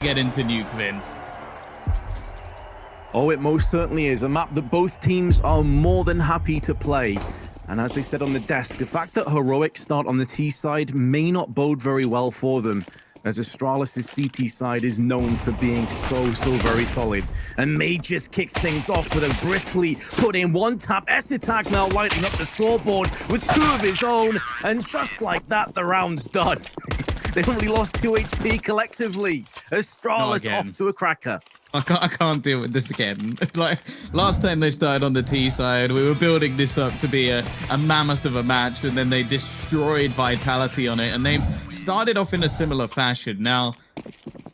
get into Nuke, Vince. Oh, it most certainly is. A map that both teams are more than happy to play. And as they said on the desk, the fact that Heroic start on the T side may not bode very well for them, as Astralis' CT side is known for being so very solid. And May just kicks things off with a briskly put in one tap. Attack now lighting up the scoreboard with 2 of his own. And just like that, the round's done. They've only lost 2 HP collectively. Astralis off to a cracker. I can't deal with this again. Like last time they started on the T side, we were building this up to be a mammoth of a match, and then they destroyed Vitality on it, and they started off in a similar fashion. Now,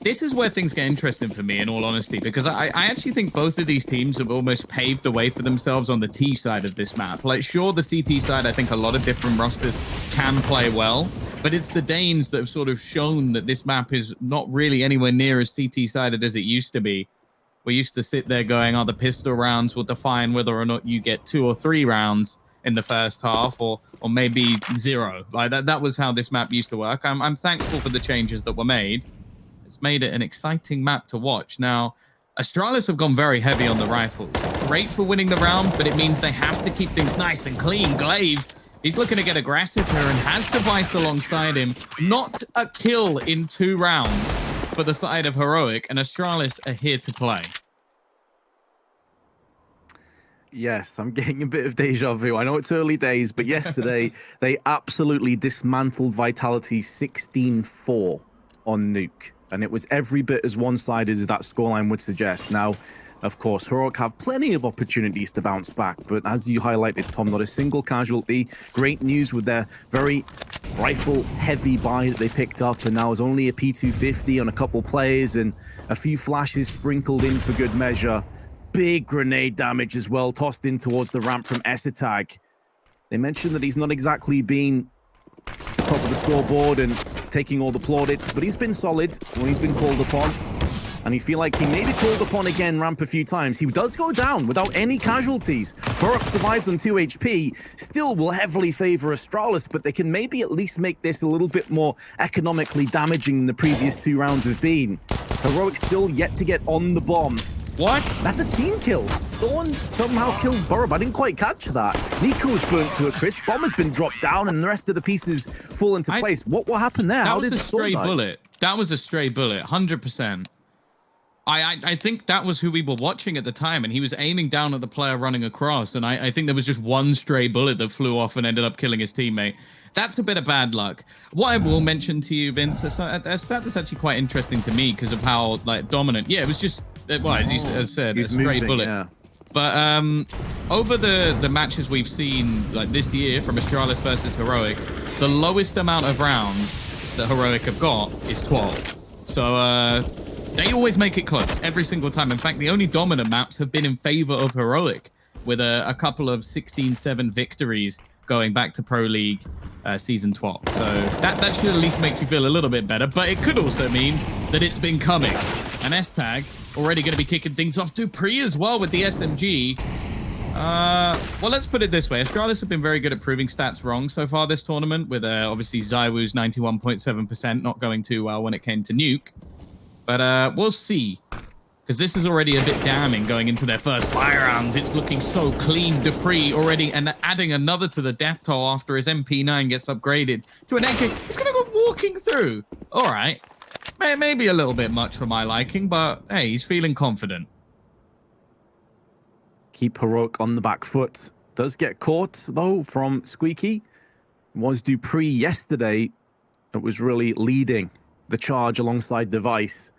this is where things get interesting for me, in all honesty, because I actually think both of these teams have almost paved the way for themselves on the T side of this map. Like, sure, the CT side, I think a lot of different rosters can play well, but it's the Danes that have sort of shown that this map is not really anywhere near as CT-sided as it used to be. We used to sit there going, oh, the pistol rounds will define whether or not you get 2 or 3 rounds in the first half, or maybe 0. Like that was how this map used to work. I'm thankful for the changes that were made. It's made it an exciting map to watch. Now, Astralis have gone very heavy on the rifles. Great for winning the round, but it means they have to keep things nice and clean. Glaive, he's looking to get aggressive here and has Device alongside him. Not a kill in 2 rounds for the side of Heroic, and Astralis are here to play. Yes, I'm getting a bit of deja vu. I know it's early days, but yesterday they absolutely dismantled Vitality 16-4 on Nuke. And it was every bit as one-sided as that scoreline would suggest. Now, of course, Heroic have plenty of opportunities to bounce back, but as you highlighted, Tom, not a single casualty. Great news with their very rifle-heavy buy that they picked up, and now is only a P250 on a couple plays and a few flashes sprinkled in for good measure. Big grenade damage as well, tossed in towards the ramp from Tag. They mentioned that he's not exactly been top of the scoreboard and taking all the plaudits, but he's been solid when he's been called upon. And you feel like he may be called upon again ramp a few times. He does go down without any casualties. Burrock survives on 2 HP. Still will heavily favor Astralis, but they can maybe at least make this a little bit more economically damaging than the previous 2 rounds have been. Heroic still yet to get on the bomb. What? That's a team kill. Thorn somehow kills Burrow. I didn't quite catch that. Niko's burnt to a crisp. Bomb has been dropped down, and the rest of the pieces fall into place. What happened there? That was a stray bullet. That was a stray bullet, 100%. I think that was who we were watching at the time, and he was aiming down at the player running across, and I think there was just one stray bullet that flew off and ended up killing his teammate. That's a bit of bad luck. What I will mention to you, Vince, that's actually quite interesting to me because of how dominant. Yeah, it was just, well, as said, a stray bullet. Yeah. But over the matches we've seen this year from Astralis versus Heroic, the lowest amount of rounds that Heroic have got is 12. So they always make it close every single time. In fact, the only dominant maps have been in favor of Heroic, with a couple of 16-7 victories going back to Pro League Season 12. So that should at least make you feel a little bit better, but it could also mean that it's been coming. And Tag already going to be kicking things off. Dupree as well with the SMG. Well, let's put it this way. Astralis have been very good at proving stats wrong so far this tournament, with obviously zywoo's 91.7% not going too well when it came to Nuke. But we'll see, because this is already a bit damning going into their first fire round. It's looking so clean. Dupree already and adding another to the death toll after his MP9 gets upgraded to an AK. He's going to go walking through. All right. Maybe a little bit much for my liking, but hey, he's feeling confident. Keep Heroic on the back foot. Does get caught, though, from Squeaky. Was Dupree yesterday that was really leading the charge alongside Device.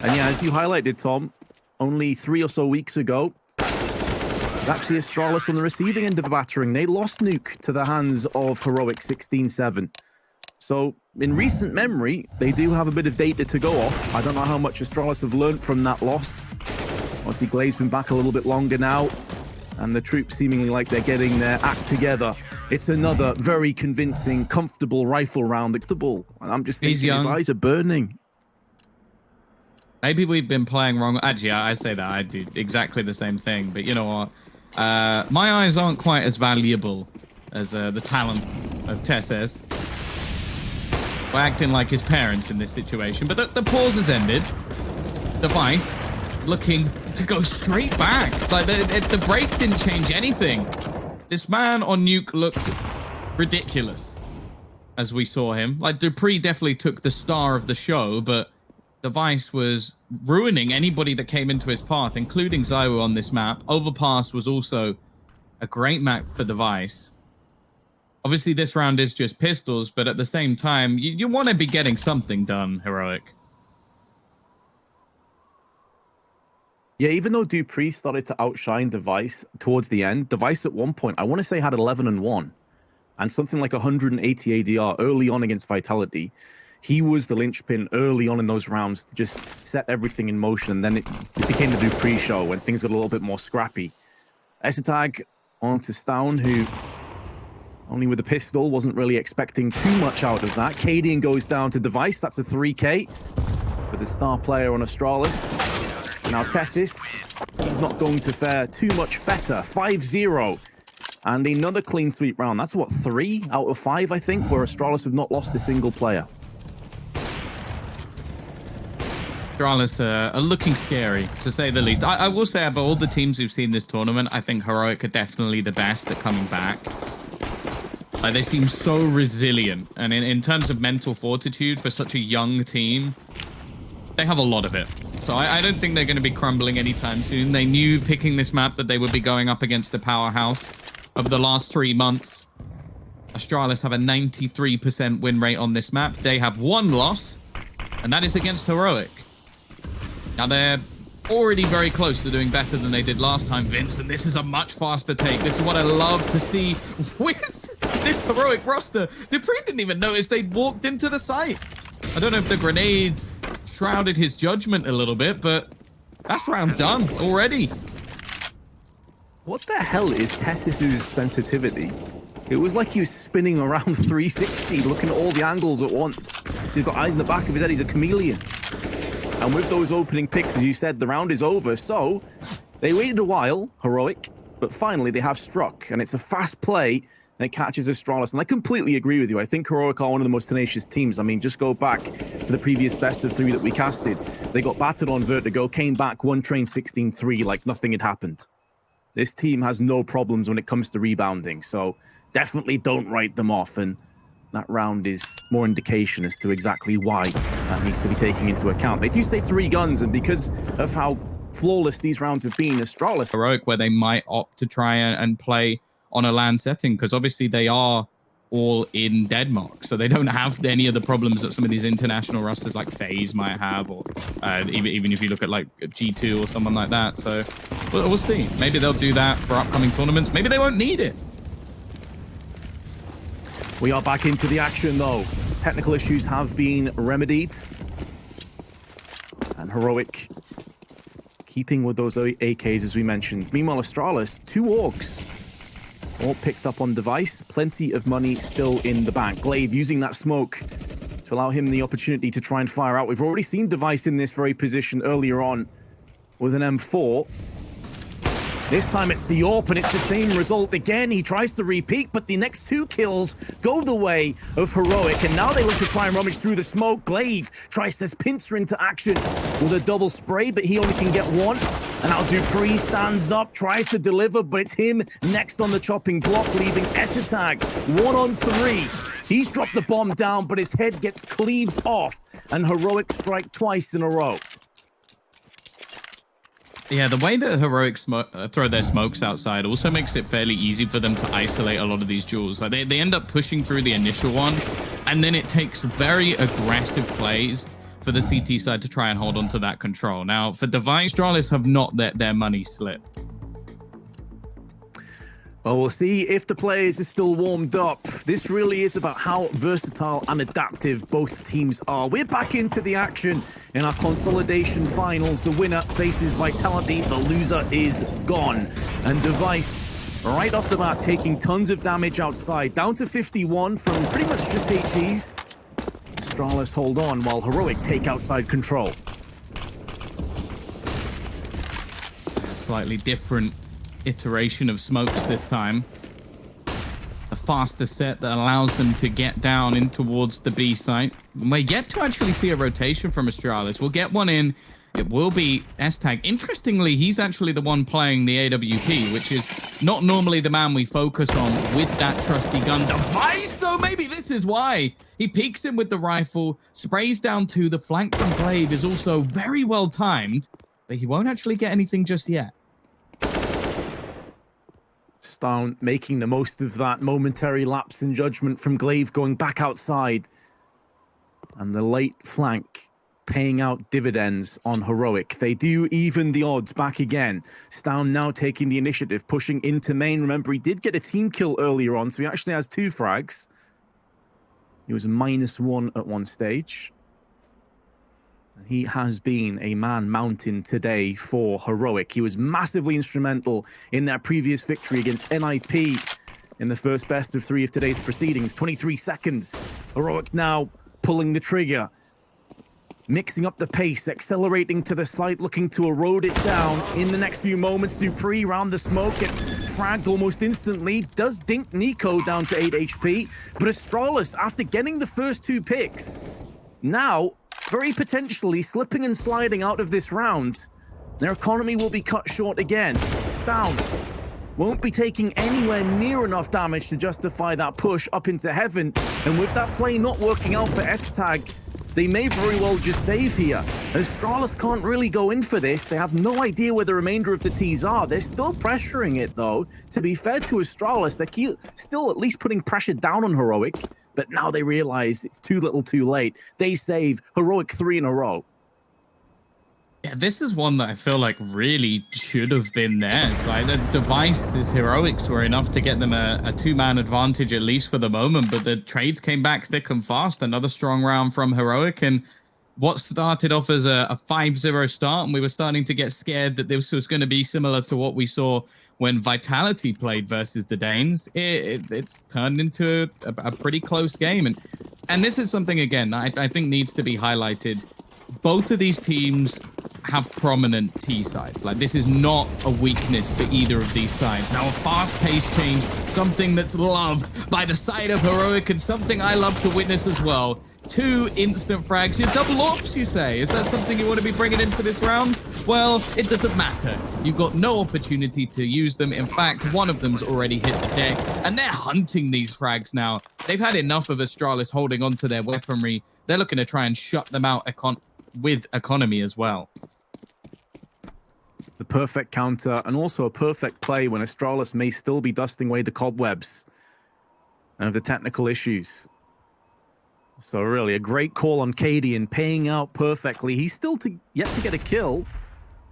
And yeah, as you highlighted, Tom, only 3 or so weeks ago, it was actually Astralis on the receiving end of the battering. They lost Nuke to the hands of Heroic 16-7. So in recent memory, they do have a bit of data to go off. I don't know how much Astralis have learned from that loss. Obviously, Glaive's been back a little bit longer now, and the troops seemingly like they're getting their act together. It's another very convincing, comfortable rifle round. I'm just thinking his eyes are burning. Maybe we've been playing wrong. Actually, I say that. I do exactly the same thing. But you know what? My eyes aren't quite as valuable as the talent of Tesses. acting like his parents in this situation. But the pause has ended. Device looking to go straight back. Like the break didn't change anything. This man on Nuke looked ridiculous as we saw him. Like Dupree definitely took the star of the show, but Device was ruining anybody that came into his path, including zywoo on this map. Overpass was also a great map for Device. Obviously, this round is just pistols, but at the same time, you want to be getting something done, Heroic. Yeah, even though Dupree started to outshine Device towards the end, Device at one point, I want to say, had 11-1 and something like 180 ADR early on against Vitality. He was the linchpin early on in those rounds to just set everything in motion, and then it became the Dupree show when things got a little bit more scrappy. Essetag on to Stown, who only with a pistol wasn't really expecting too much out of that. Cadian goes down to Device. That's a 3K for the star player on Astralis. Now Testis, he's not going to fare too much better. 5-0. And another clean sweep round. That's what, 3 out of 5, I think, where Astralis have not lost a single player. Astralis are looking scary, to say the least. I will say, about all the teams we've seen this tournament, I think Heroic are definitely the best at coming back. Like, they seem so resilient. And in terms of mental fortitude for such a young team, they have a lot of it. So I don't think they're going to be crumbling anytime soon. They knew picking this map that they would be going up against a powerhouse over the last 3 months. Astralis have a 93% win rate on this map. They have 1 loss, and that is against Heroic. Now, they're already very close to doing better than they did last time, Vince, and this is a much faster take. This is what I love to see with this Heroic roster. Dupree didn't even notice they'd walked into the site. I don't know if the grenades shrouded his judgment a little bit, but that's round done already. What the hell is Tessis' sensitivity? It was like he was spinning around 360, looking at all the angles at once. He's got eyes in the back of his head. He's a chameleon. And with those opening picks, as you said, the round is over. So they waited a while, Heroic, but finally they have struck. And it's a fast play, and it catches Astralis. And I completely agree with you. I think Heroic are one of the most tenacious teams. I mean, just go back to the previous best of 3 that we casted. They got battered on Vertigo, came back, won train 16-3 like nothing had happened. This team has no problems when it comes to rebounding. So definitely don't write them off. And that round is more indication as to exactly why that needs to be taken into account. They do stay 3 guns, and because of how flawless these rounds have been, Astralis... Heroic, where they might opt to try and play on a LAN setting, because obviously they are all in Denmark, so they don't have any of the problems that some of these international rosters like FaZe might have, or even if you look at like G2 or someone like that. So we'll see. Maybe they'll do that for upcoming tournaments. Maybe they won't need it. We are back into the action, though. Technical issues have been remedied. And Heroic keeping with those AKs, as we mentioned. Meanwhile, Astralis, 2 orcs, all picked up on Device. Plenty of money still in the bank. Glaive using that smoke to allow him the opportunity to try and fire out. We've already seen Device in this very position earlier on with an M4. This time it's the AWP, and it's the same result again. He tries to re-peek, but the next 2 kills go the way of Heroic, and now they look to try and rummage through the smoke. Glaive tries to pincer into action with a double spray, but he only can get 1. And now Dupree stands up, tries to deliver, but it's him next on the chopping block, leaving Essetag 1 on 3. He's dropped the bomb down, but his head gets cleaved off, and Heroic strike twice in a row. Yeah, the way that Heroic throw their smokes outside also makes it fairly easy for them to isolate a lot of these duels. Like they end up pushing through the initial one, and then it takes very aggressive plays for the CT side to try and hold on to that control. Now, for Device, Astralis have not let their money slip. Well, we'll see if the players are still warmed up. This really is about how versatile and adaptive both teams are. We're back into the action in our consolidation finals. The winner faces Vitality. The loser is gone. And Device, right off the bat, taking tons of damage outside. Down to 51 from pretty much just HEs. Astralis hold on while Heroic take outside control. Slightly different iteration of smokes this time. A faster set that allows them to get down in towards the B site. We get to actually see a rotation from Astralis. We'll get one in. It will be S-Tag. Interestingly, he's actually the one playing the AWP, which is not normally the man we focus on with that trusty gun device, though maybe this is why. He peeks in with the rifle, sprays down to the flank from Glaive is also very well timed, but he won't actually get anything just yet. Stone making the most of that momentary lapse in judgment from Glaive going back outside. And the late flank paying out dividends on Heroic. They do even the odds back again. Stown now taking the initiative, pushing into main. Remember, he did get a team kill earlier on, so he actually has 2 frags. He was -1 at one stage. And he has been a man mountain today for Heroic. He was massively instrumental in their previous victory against NIP in the first best of 3 of today's proceedings. 23 seconds. Heroic now pulling the trigger. Mixing up the pace, accelerating to the site, looking to erode it down. In the next few moments, Dupree round the smoke, gets fragged almost instantly. Does dink niko down to 8 HP. But Astralis, after getting the first 2 picks, now very potentially slipping and sliding out of this round. Their economy will be cut short again. Stown won't be taking anywhere near enough damage to justify that push up into heaven. And with that play not working out for S-Tag, they may very well just save here. Astralis can't really go in for this. They have no idea where the remainder of the T's are. They're still pressuring it, though. To be fair to Astralis, they're still at least putting pressure down on Heroic. But now they realize it's too little too late. They save Heroic 3 in a row. Yeah, this is one that I feel like really should have been theirs. Like, the devices, Heroics were enough to get them a 2-man advantage, at least for the moment, but the trades came back thick and fast. Another strong round from Heroic, and what started off as a 5-0 start, and we were starting to get scared that this was going to be similar to what we saw when Vitality played versus the Danes. It's turned into a pretty close game, and this is something, again, I think needs to be highlighted. Both of these teams have prominent T sides. Like, this is not a weakness for either of these sides. Now, a fast-paced change, something that's loved by the side of Heroic, and something I love to witness as well. 2 instant frags. Your double ops, you say? Is that something you want to be bringing into this round? Well, it doesn't matter. You've got no opportunity to use them. In fact, one of them's already hit the deck, and they're hunting these frags now. They've had enough of Astralis holding onto their weaponry. They're looking to try and shut them out with economy as well. The perfect counter, and also a perfect play when Astralis may still be dusting away the cobwebs of the technical issues. So really, a great call on Cadian, paying out perfectly. He's still yet to get a kill,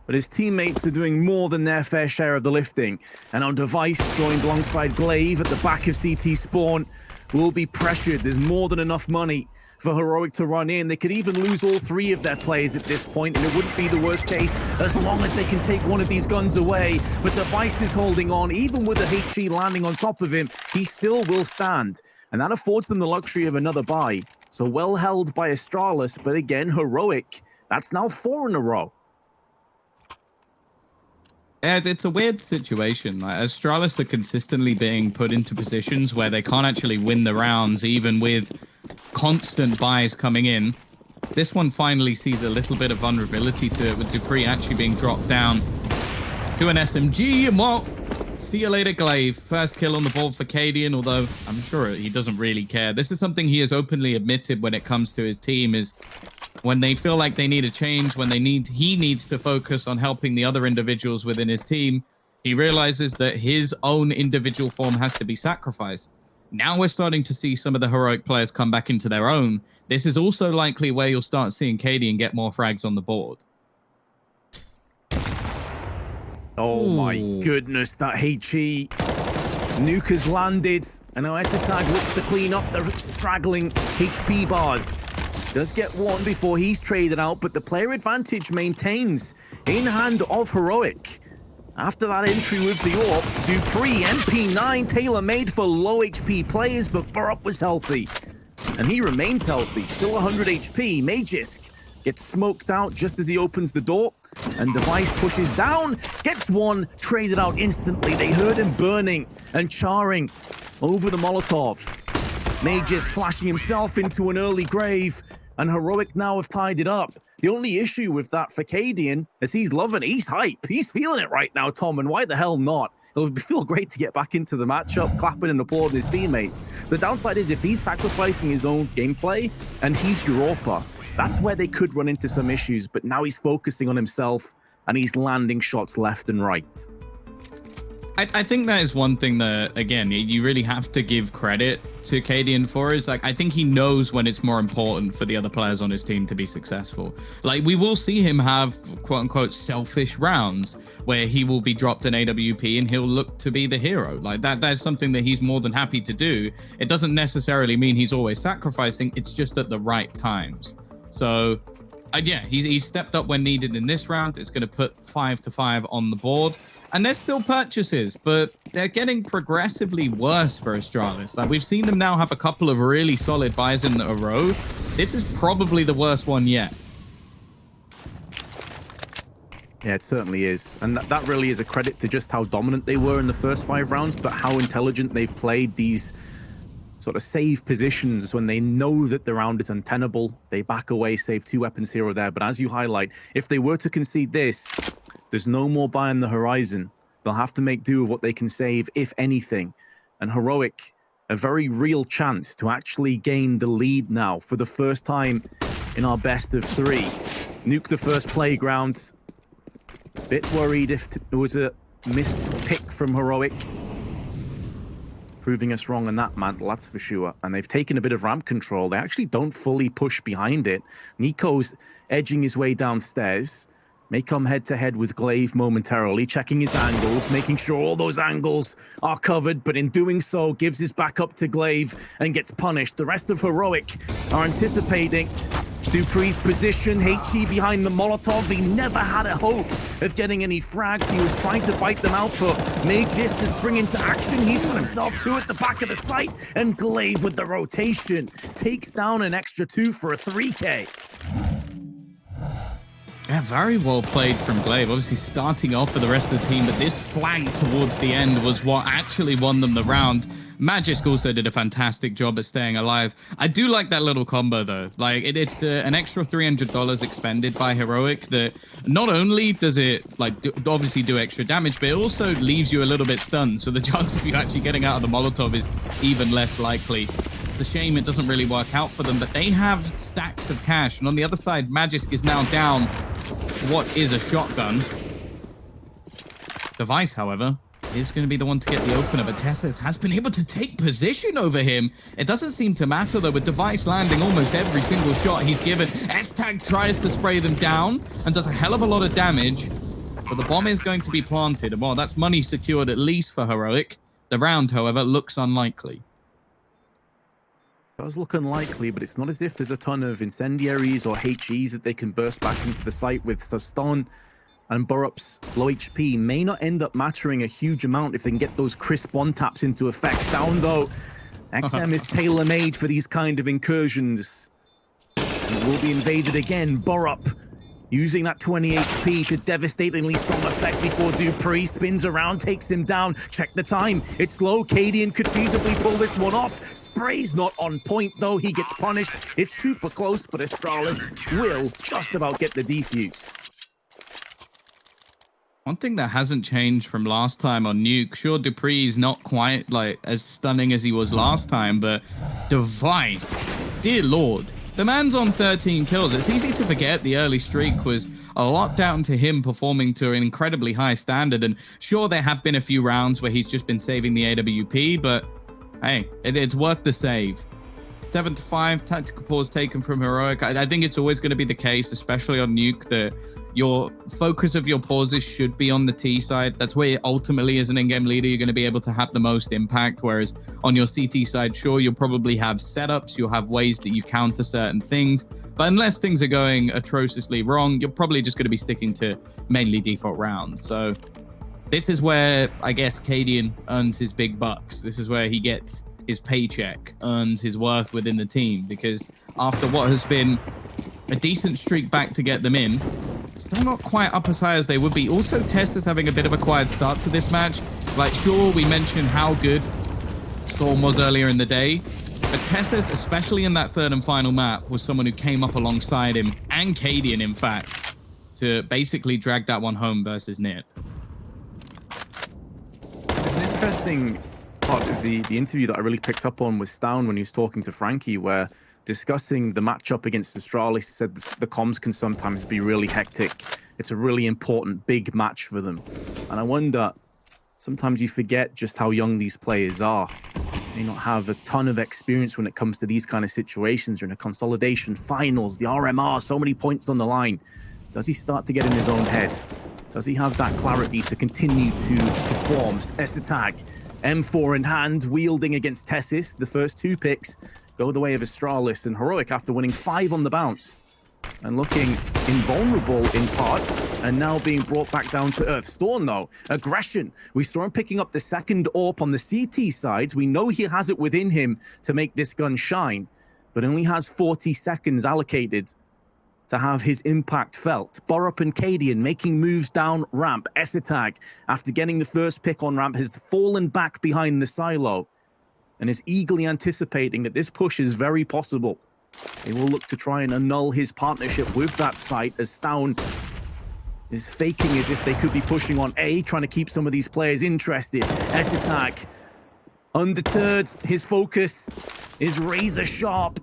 but his teammates are doing more than their fair share of the lifting. And on Device, joined alongside Glaive at the back of CT spawn, will be pressured. There's more than enough money for Heroic to run in. They could even lose all 3 of their players at this point, and it wouldn't be the worst case as long as they can take one of these guns away. But Device is holding on. Even with the HE landing on top of him, he still will stand. And that affords them the luxury of another buy. So well held by Astralis, but again, Heroic, that's now 4 in a row. It's a weird situation. Like, Astralis are consistently being put into positions where they can't actually win the rounds, even with constant buys coming in. This one finally sees a little bit of vulnerability to it, with Dupree actually being dropped down to an SMG. And well, see you later, Glaive. First kill on the board for Cadian, although I'm sure he doesn't really care. This is something he has openly admitted when it comes to his team, is when they feel like they need a change, when he needs to focus on helping the other individuals within his team, he realizes that his own individual form has to be sacrificed. Now we're starting to see some of the Heroic players come back into their own. This is also likely where you'll start seeing Cadian get more frags on the board. Oh my goodness, that HE. Nuke has landed, and now S-Tag looks to clean up the straggling HP bars. Does get one before he's traded out, but the player advantage maintains in hand of Heroic. After that entry with the AWP, Dupree, MP9, tailor-made for low HP players, but Burrup was healthy. And he remains healthy, still 100 HP. Magisk gets smoked out just as he opens the door, and Device pushes down, gets one, traded out instantly. They heard him burning and charring over the Molotov. Mages flashing himself into an early grave, and Heroic now have tied it up. The only issue with that for Cadian is he's loving it. He's hype. He's feeling it right now, Tom, and why the hell not? It would feel great to get back into the matchup, clapping and applauding his teammates. The downside is if he's sacrificing his own gameplay and he's Europa, that's where they could run into some issues, but now he's focusing on himself and he's landing shots left and right. I think that is one thing that, again, you really have to give credit to Cadian for, is like, I think he knows when it's more important for the other players on his team to be successful. Like, we will see him have quote unquote selfish rounds where he will be dropped an AWP and he'll look to be the hero. Like that's something that he's more than happy to do. It doesn't necessarily mean he's always sacrificing. It's just at the right times. So yeah, he's stepped up when needed in this round. It's going to put 5-5 on the board. And there's still purchases, but they're getting progressively worse for Astralis. Like, we've seen them now have a couple of really solid buys in a row. This is probably the worst one yet. Yeah, it certainly is. And that really is a credit to just how dominant they were in the first 5 rounds, but how intelligent they've played these sort of save positions when they know that the round is untenable. They back away, save 2 weapons here or there. But as you highlight, if they were to concede this, there's no more buy on the horizon. They'll have to make do with what they can save, if anything. And Heroic, a very real chance to actually gain the lead now for the first time in our best of 3. Nuke the first playground. Bit worried if there was a missed pick from Heroic. Proving us wrong on that mantle, that's for sure. And they've taken a bit of ramp control. They actually don't fully push behind it. niko's edging his way downstairs. May come head-to-head with Glaive momentarily, checking his angles, making sure all those angles are covered, but in doing so, gives his back up to Glaive and gets punished. The rest of Heroic are anticipating Dupree's position, HE behind the Molotov. He never had a hope of getting any frags. He was trying to fight them out, but May just to spring into action. He's got himself 2 at the back of the site, and Glaive with the rotation takes down an extra 2 for a 3K. Yeah, very well played from Glaive. Obviously starting off for the rest of the team, but this flank towards the end was what actually won them the round. Magisk also did a fantastic job at staying alive. I do like that little combo though. Like it's an extra $300 expended by Heroic that not only does it obviously do extra damage, but it also leaves you a little bit stunned. So the chance of you actually getting out of the Molotov is even less likely. It's a shame it doesn't really work out for them, but they have stacks of cash. And on the other side, Magisk is now down what is a shotgun. Device, however, is going to be the one to get the opener, but Teslas has been able to take position over him. It doesn't seem to matter, though, with Device landing almost every single shot he's given. S-Tag tries to spray them down and does a hell of a lot of damage, but the bomb is going to be planted. Well, that's money secured at least for Heroic. The round, however, looks unlikely. Does look unlikely, but it's not as if there's a ton of incendiaries or HEs that they can burst back into the site with. So Stone and Burup's low HP may not end up mattering a huge amount if they can get those crisp one taps into effect. Down though, XM is tailor-made for these kind of incursions. And will be invaded again. Burup using that 20 HP to devastatingly strong effect before Dupree spins around, takes him down. Check the time. It's low. Cadian could feasibly pull this one off. Spray's not on point, though. He gets punished. It's super close, but Astralis will just about get the defuse. One thing that hasn't changed from last time on Nuke, sure, Dupree's not quite as stunning as he was last time, but Device, dear Lord, the man's on 13 kills. It's easy to forget the early streak was a lot down to him performing to an incredibly high standard. And sure, there have been a few rounds where he's just been saving the AWP, but hey, it's worth the save. 7-5, tactical pause taken from Heroic. I think it's always going to be the case, especially on Nuke, that your focus of your pauses should be on the T side. That's where ultimately, as an in-game leader, you're going to be able to have the most impact. Whereas on your CT side, sure, you'll probably have setups, you'll have ways that you counter certain things. But unless things are going atrociously wrong, you're probably just going to be sticking to mainly default rounds. So this is where, I guess, Cadian earns his big bucks. This is where he gets his paycheck, earns his worth within the team, because after what has been a decent streak back to get them in. Still not quite up as high as they would be. Also, Testa's having a bit of a quiet start to this match. Like, sure, we mentioned how good Storm was earlier in the day, but Testis, especially in that third and final map, was someone who came up alongside him, and Cadian, in fact, to basically drag that one home versus Nip. It's an interesting part of the interview that I really picked up on with Stown when he was talking to Frankie, where discussing the matchup against Astralis, he said the comms can sometimes be really hectic. It's a really important, big match for them. And I wonder, sometimes you forget just how young these players are. They may not have a ton of experience when it comes to these kind of situations. You're in a consolidation finals, the RMR, so many points on the line. Does he start to get in his own head? Does he have that clarity to continue to perform? S-Tag, M4 in hand, wielding against Tessis. The first two picks go the way of Astralis, and Heroic, after winning 5 on the bounce and looking invulnerable in part, and now being brought back down to earth. Storm, though, aggression. We saw him picking up the second AWP on the CT side. We know he has it within him to make this gun shine, but only has 40 seconds allocated to have his impact felt. Borup and Cadian making moves down ramp. S-Tag, after getting the first pick on ramp, has fallen back behind the silo and is eagerly anticipating that this push is very possible. They will look to try and annul his partnership with that site, as Stown is faking as if they could be pushing on A, trying to keep some of these players interested. S-Tag, undeterred, his focus is razor sharp,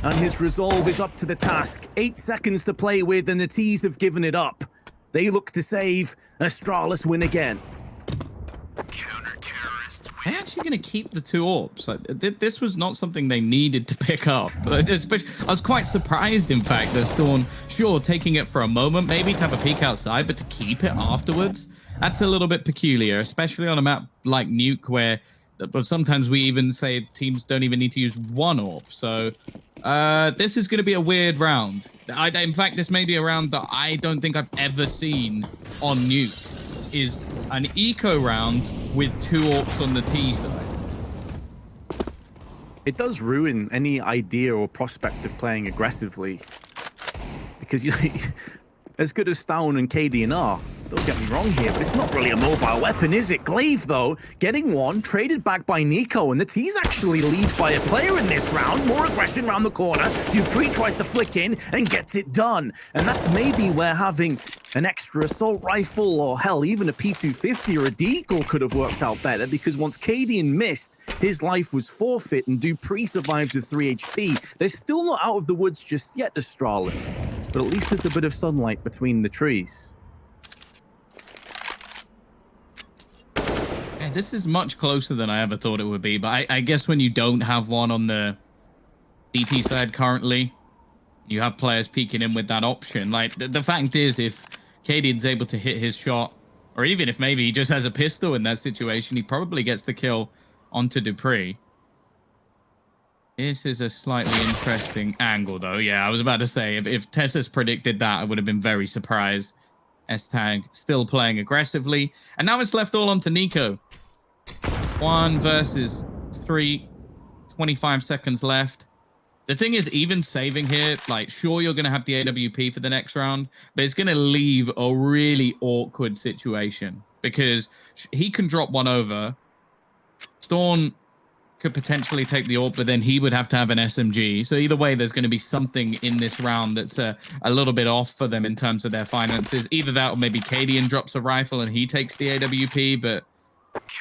and his resolve is up to the task. 8 seconds to play with, and the T's have given it up. They look to save. Astralis win again. They're actually going to keep the 2 AWPs. Like, this was not something they needed to pick up. Especially, I was quite surprised, in fact, that Storm, sure, taking it for a moment, maybe to have a peek outside, but to keep it afterwards, that's a little bit peculiar, especially on a map like Nuke, where but sometimes we even say teams don't even need to use 1 AWP. So this is going to be a weird round. In fact, this may be a round that I don't think I've ever seen on Nuke. Is an eco round with 2 AWPs on the T side. It does ruin any idea or prospect of playing aggressively, because you as good as Stown and Cadian are, don't get me wrong here, but it's not really a mobile weapon, is it? Glaive, though, getting one, traded back by niko, and the T's actually lead by a player in this round. More aggression around the corner. Dupree tries to flick in and gets it done. And that's maybe where having an extra assault rifle, or hell, even a P250 or a deagle could have worked out better, because once Cadian missed, his life was forfeit, and Dupree survives with 3 HP. They're still not out of the woods just yet, Astralis, but at least there's a bit of sunlight between the trees. Yeah, this is much closer than I ever thought it would be, but I guess when you don't have one on the DT side currently, you have players peeking in with that option. Like, the fact is, if Cadian's able to hit his shot, or even if maybe he just has a pistol in that situation, he probably gets the kill onto Dupree. This is a slightly interesting angle, though. Yeah, I was about to say, if Tessa's predicted that, I would have been very surprised. S-Tag still playing aggressively. And now it's left all onto niko. 1 versus 3. 25 seconds left. The thing is, even saving here, like, sure, you're going to have the AWP for the next round, but it's going to leave a really awkward situation, because he can drop one over. Storm could potentially take the AWP, but then he would have to have an SMG. So either way, there's going to be something in this round that's a little bit off for them in terms of their finances. Either that, or maybe Cadian drops a rifle and he takes the AWP, but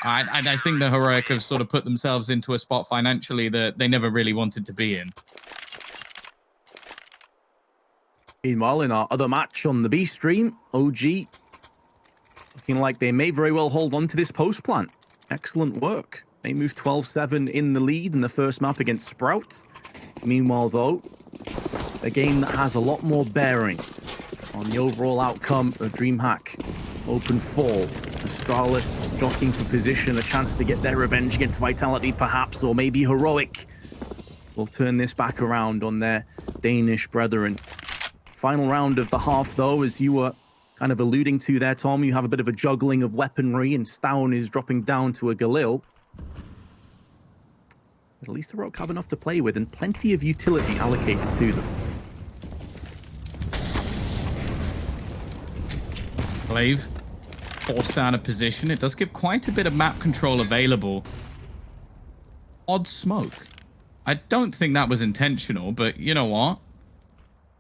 I think the Heroic have sort of put themselves into a spot financially that they never really wanted to be in. Meanwhile, in our other match on the B stream, OG looking like they may very well hold on to this post plant. Excellent work. They move 12-7 in the lead in the first map against Sprout. Meanwhile, though, a game that has a lot more bearing on the overall outcome of DreamHack. Open fall. Astralis jockeying for position, a chance to get their revenge against Vitality, perhaps, or maybe Heroic will turn this back around on their Danish brethren. Final round of the half, though, as you were kind of alluding to there, Tom, you have a bit of a juggling of weaponry, and Stown is dropping down to a Galil. But at least Heroic have enough to play with, and plenty of utility allocated to them. Glaive forced out of position. It does give quite a bit of map control available. Odd smoke. I don't think that was intentional, but you know what?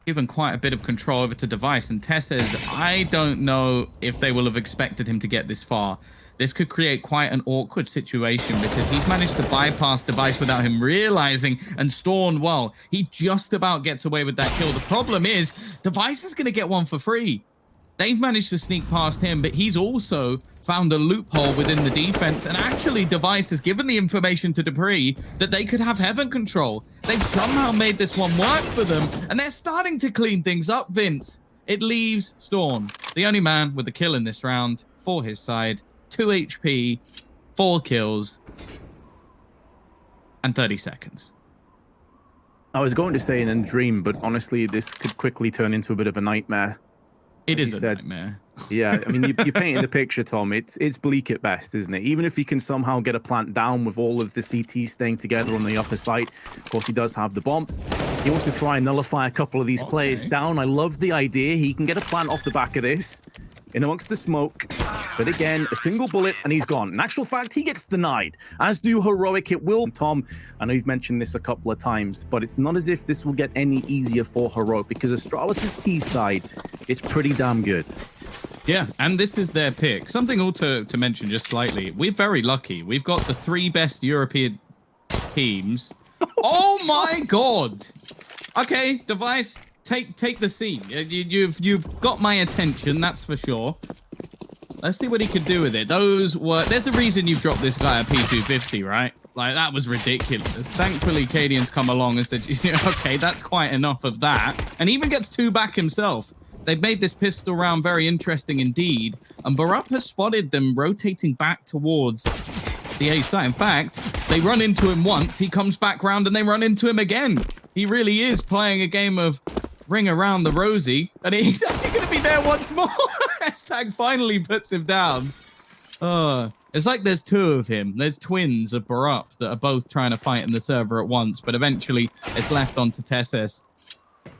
Given quite a bit of control over to Device, and Tess says, I don't know if they will have expected him to get this far. This could create quite an awkward situation because he's managed to bypass Device without him realizing, and Storm, well, he just about gets away with that kill. The problem is, Device is going to get one for free. They've managed to sneak past him, but he's also found a loophole within the defense. And actually, Device has given the information to Dupree that they could have heaven control. They've somehow made this one work for them, and they're starting to clean things up, Vince. It leaves Storm, the only man with a kill in this round for his side. 2 HP, 4 kills, and 30 seconds. I was going to say an end dream, but honestly, this could quickly turn into a bit of a nightmare. It is a nightmare. Yeah, I mean, you painted the picture, Tom. It's bleak at best, isn't it? Even if he can somehow get a plant down with all of the CTs staying together on the upper side, of course, he does have the bomb. He wants to try and nullify a couple of these players down. I love the idea. He can get a plant off the back of this, in amongst the smoke. But again, a single bullet and he's gone. In actual fact, he gets denied, as do Heroic. It will. Tom, I know you've mentioned this a couple of times, but it's not as if this will get any easier for Heroic because Astralis' T side is pretty damn good. Yeah, and this is their pick. Something also to mention just slightly. We're very lucky. We've got the 3 best European teams. Oh my God. Okay, Device, take the scene. You've got my attention, that's for sure. Let's see what he could do with it. There's a reason you've dropped this guy a P250, right? Like, that was ridiculous. Thankfully, Cadian's come along and said, okay, that's quite enough of that. And even gets 2 back himself. They've made this pistol round very interesting indeed. And Barup has spotted them rotating back towards the A site. In fact, they run into him once. He comes back round and they run into him again. He really is playing a game of ring around the rosy. And he's actually going to be there once more. Hashtag finally puts him down. It's like there's 2 of him. There's twins of Barup that are both trying to fight in the server at once. But eventually, it's left on to Tesses.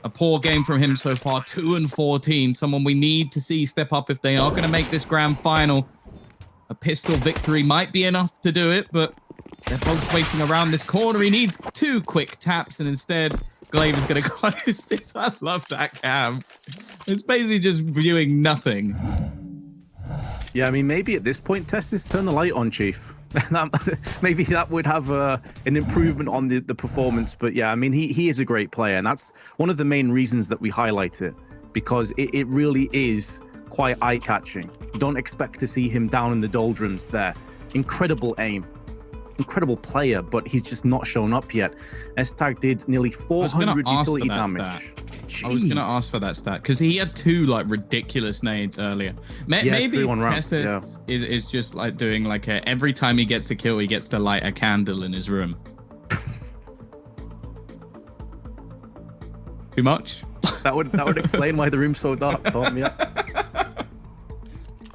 A poor game from him so far, 2 and 14. Someone we need to see step up if they are going to make this grand final. A pistol victory might be enough to do it, but they're both waiting around this corner. He needs 2 quick taps, and instead, Glaive is going to go this. I love that cam. It's basically just viewing nothing. Yeah, I mean, maybe at this point, Testis, turn the light on, Chief. Maybe that would have an improvement on the performance. But yeah, I mean, he is a great player, and that's one of the main reasons that we highlight it, because it really is quite eye-catching. You don't expect to see him down in the doldrums there. Incredible aim, incredible player, but he's just not shown up yet. S-Tag did nearly 400 utility damage. I was going to ask for that stat because he had 2 like ridiculous nades earlier. Maybe Tessis is just like doing like every time he gets a kill, he gets to light a candle in his room. Too much? That would explain why the room's so dark, Tom. Yeah.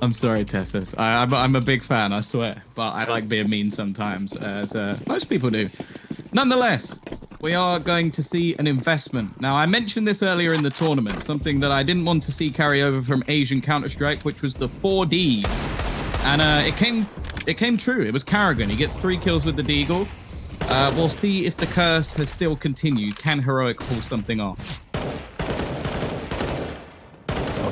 I'm sorry, Tessis. I'm a big fan, I swear, but I like being mean sometimes, as most people do. Nonetheless, we are going to see an investment. Now, I mentioned this earlier in the tournament, something that I didn't want to see carry over from Asian Counter-Strike, which was the 4Ds. And it came true. It was Karrigan. He gets 3 kills with the Deagle. We'll see if the curse has still continued. Can Heroic pull something off?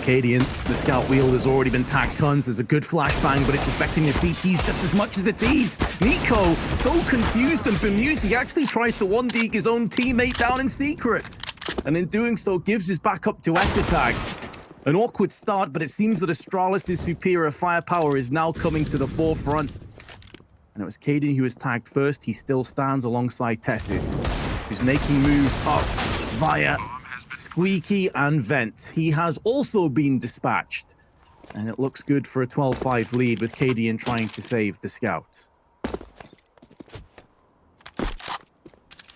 Cadian, the scout wheel has already been tagged tons. There's a good flashbang, but it's affecting his CTs just as much as the Ts. niko, so confused and bemused, he actually tries to 1-deek his own teammate down in secret. And in doing so, gives his back up to S-Tag. An awkward start, but it seems that Astralis' superior firepower is now coming to the forefront. And it was Cadian who was tagged first. He still stands alongside Tessis, who's making moves up via Squeaky and Vent. He has also been dispatched. And it looks good for a 12-5 lead with Cadian trying to save the scout.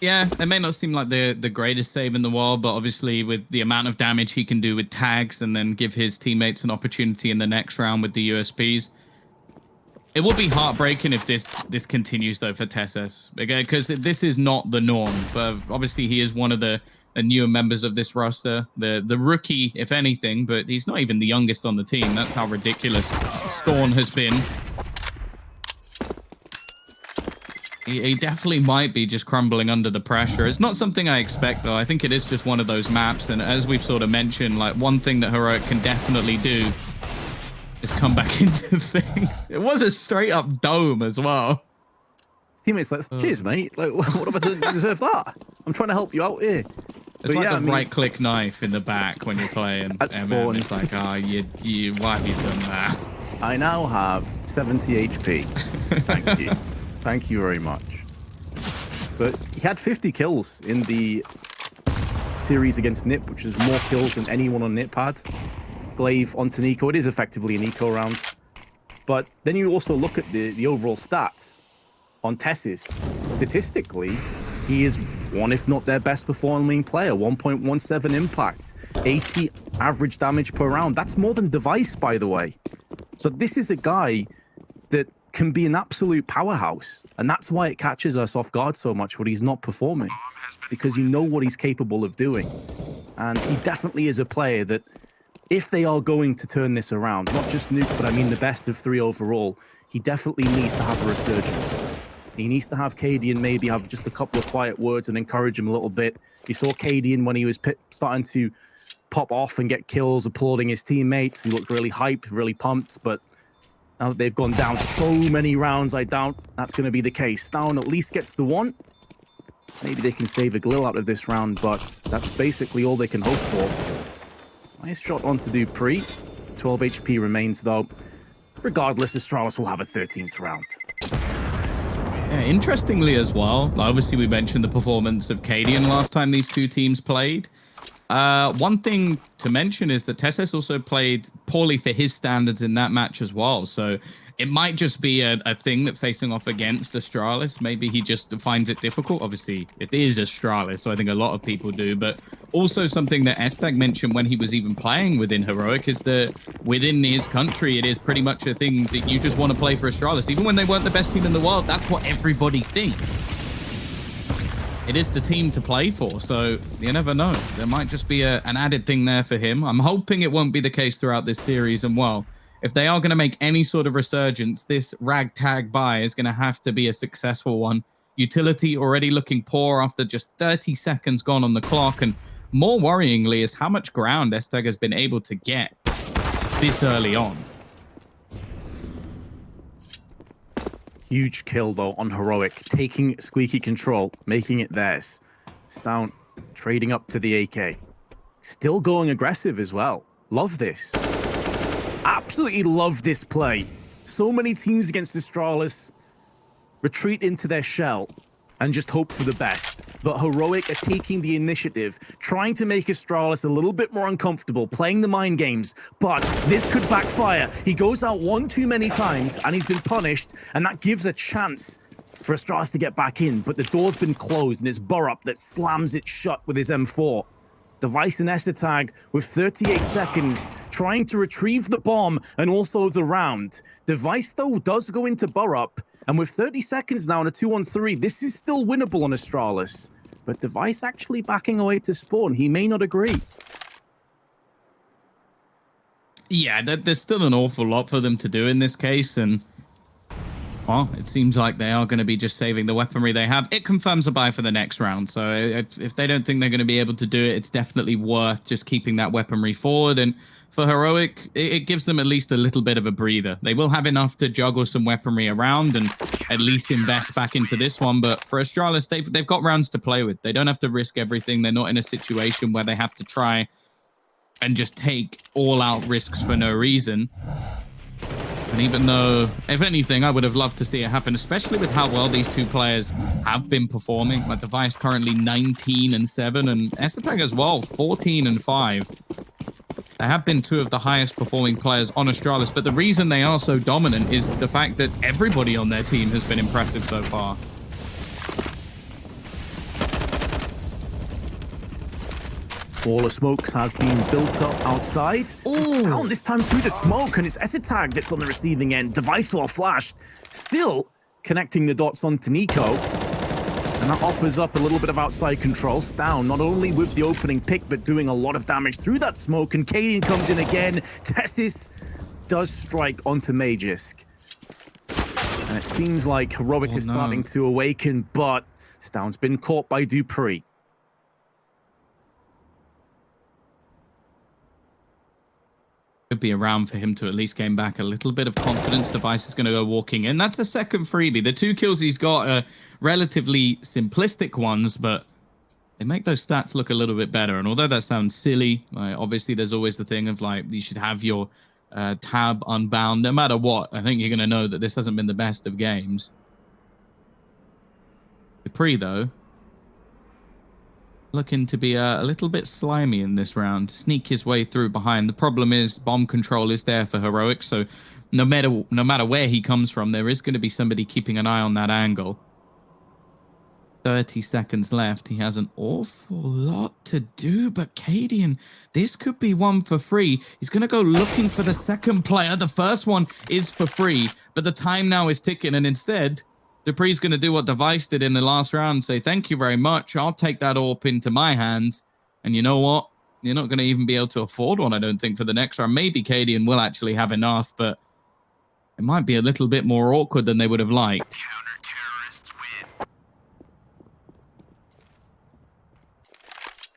Yeah, it may not seem like the greatest save in the world, but obviously with the amount of damage he can do with tags and then give his teammates an opportunity in the next round with the USPs. It will be heartbreaking if this continues, though, for Tessis, because this is not the norm. Obviously, he is one of the and newer members of this roster. The rookie, if anything, but he's not even the youngest on the team. That's how ridiculous Storm has been. He definitely might be just crumbling under the pressure. It's not something I expect, though. I think it is just one of those maps. And as we've sort of mentioned, like, one thing that Heroic can definitely do is come back into things. It was a straight-up dome as well. Teammates like, cheers, mate. Like, what have I done to deserve that? I'm trying to help you out here. It's like the right-click knife in the back when you're playing. That's MM. It's like, oh, why have you done that? I now have 70 HP. Thank you. Thank you very much. But he had 50 kills in the series against Nip, which is more kills than anyone on Nip had. Glaive onto niko. It is effectively a niko round. But then you also look at the overall stats on Tessis. Statistically, he is one, if not their best performing player. 1.17 impact, 80 average damage per round. That's more than Device, by the way. So this is a guy that can be an absolute powerhouse. And that's why it catches us off guard so much when he's not performing. Because you know what he's capable of doing. And he definitely is a player that, if they are going to turn this around, not just NUKE, but I mean the best of 3 overall, he definitely needs to have a resurgence. He needs to have Cadian maybe have just a couple of quiet words and encourage him a little bit. You saw Cadian when he was starting to pop off and get kills, applauding his teammates. He looked really hyped, really pumped, but now that they've gone down so many rounds, I doubt that's going to be the case. Down at least gets the 1. Maybe they can save a Glil out of this round, but that's basically all they can hope for. Nice shot onto Dupree. 12 HP remains, though. Regardless, Astralis will have a 13th round. Yeah, interestingly as well, obviously we mentioned the performance of Cadian last time these two teams played. One thing to mention is that Tessis also played poorly for his standards in that match as well. So it might just be a thing that facing off against Astralis, maybe he just finds it difficult. Obviously, it is Astralis, so I think a lot of people do. But also something that Estag mentioned when he was even playing within Heroic is that within his country, it is pretty much a thing that you just want to play for Astralis. Even when they weren't the best team in the world, that's what everybody thinks. It is the team to play for, so you never know. There might just be an added thing there for him. I'm hoping it won't be the case throughout this series. And, well, if they are going to make any sort of resurgence, this ragtag buy is going to have to be a successful one. Utility already looking poor after just 30 seconds gone on the clock. And more worryingly is how much ground Estag has been able to get this early on. Huge kill, though, on Heroic, taking squeaky control, making it theirs. Stout trading up to the AK. Still going aggressive as well. Love this. Absolutely love this play. So many teams against Astralis retreat into their shell and just hope for the best. But Heroic are taking the initiative, trying to make Astralis a little bit more uncomfortable, playing the mind games. But this could backfire. He goes out one too many times, and he's been punished, and that gives a chance for Astralis to get back in. But the door's been closed, and it's Burrup that slams it shut with his M4. Device and Estag with 38 seconds, trying to retrieve the bomb and also the round. Device, though, does go into Burrup, and with 30 seconds now on a 2-on-3, this is still winnable on Astralis. But Device actually backing away to spawn. He may not agree. Yeah, there's still an awful lot for them to do in this case, and well, it seems like they are going to be just saving the weaponry they have. It confirms a buy for the next round, so if they don't think they're going to be able to do it, it's definitely worth just keeping that weaponry forward. And for Heroic, it gives them at least a little bit of a breather. They will have enough to juggle some weaponry around and at least invest back into this one. But for Astralis, they've got rounds to play with. They don't have to risk everything. They're not in a situation where they have to try and just take all-out risks for no reason. And even though, if anything, I would have loved to see it happen, especially with how well these two players have been performing. Like Device currently 19-7, and Estag as well, 14-5. They have been two of the highest performing players on Astralis, but the reason they are so dominant is the fact that everybody on their team has been impressive so far. Wall of smokes has been built up outside. Down this time through the smoke, and it's Estag that's on the receiving end. Device while flashed, still connecting the dots onto niko. And that offers up a little bit of outside control. Down, not only with the opening pick, but doing a lot of damage through that smoke. And Cadian comes in again. Tessis does strike onto Magisk. And it seems like Heroic is starting to awaken, but Stown's been caught by Dupree. Could be around for him to at least gain back a little bit of confidence. Device is going to go walking in. That's a second freebie. The 2 kills he's got are relatively simplistic ones, but they make those stats look a little bit better. And although that sounds silly, like, obviously there's always the thing of like you should have your tab unbound no matter what. I think you're going to know that this hasn't been the best of games. Dupree, though, looking to be a little bit slimy in this round. Sneak his way through behind. The problem is bomb control is there for Heroic, so no matter where he comes from, there is going to be somebody keeping an eye on that angle. 30 seconds left. He has an awful lot to do, but Cadian, this could be one for free. He's going to go looking for the second player. The first one is for free, but the time now is ticking, and instead, Dupree's going to do what Device did in the last round, say, thank you very much. I'll take that AWP into my hands. And you know what? You're not going to even be able to afford one, I don't think, for the next round. Maybe Cadian will actually have enough, but it might be a little bit more awkward than they would have liked.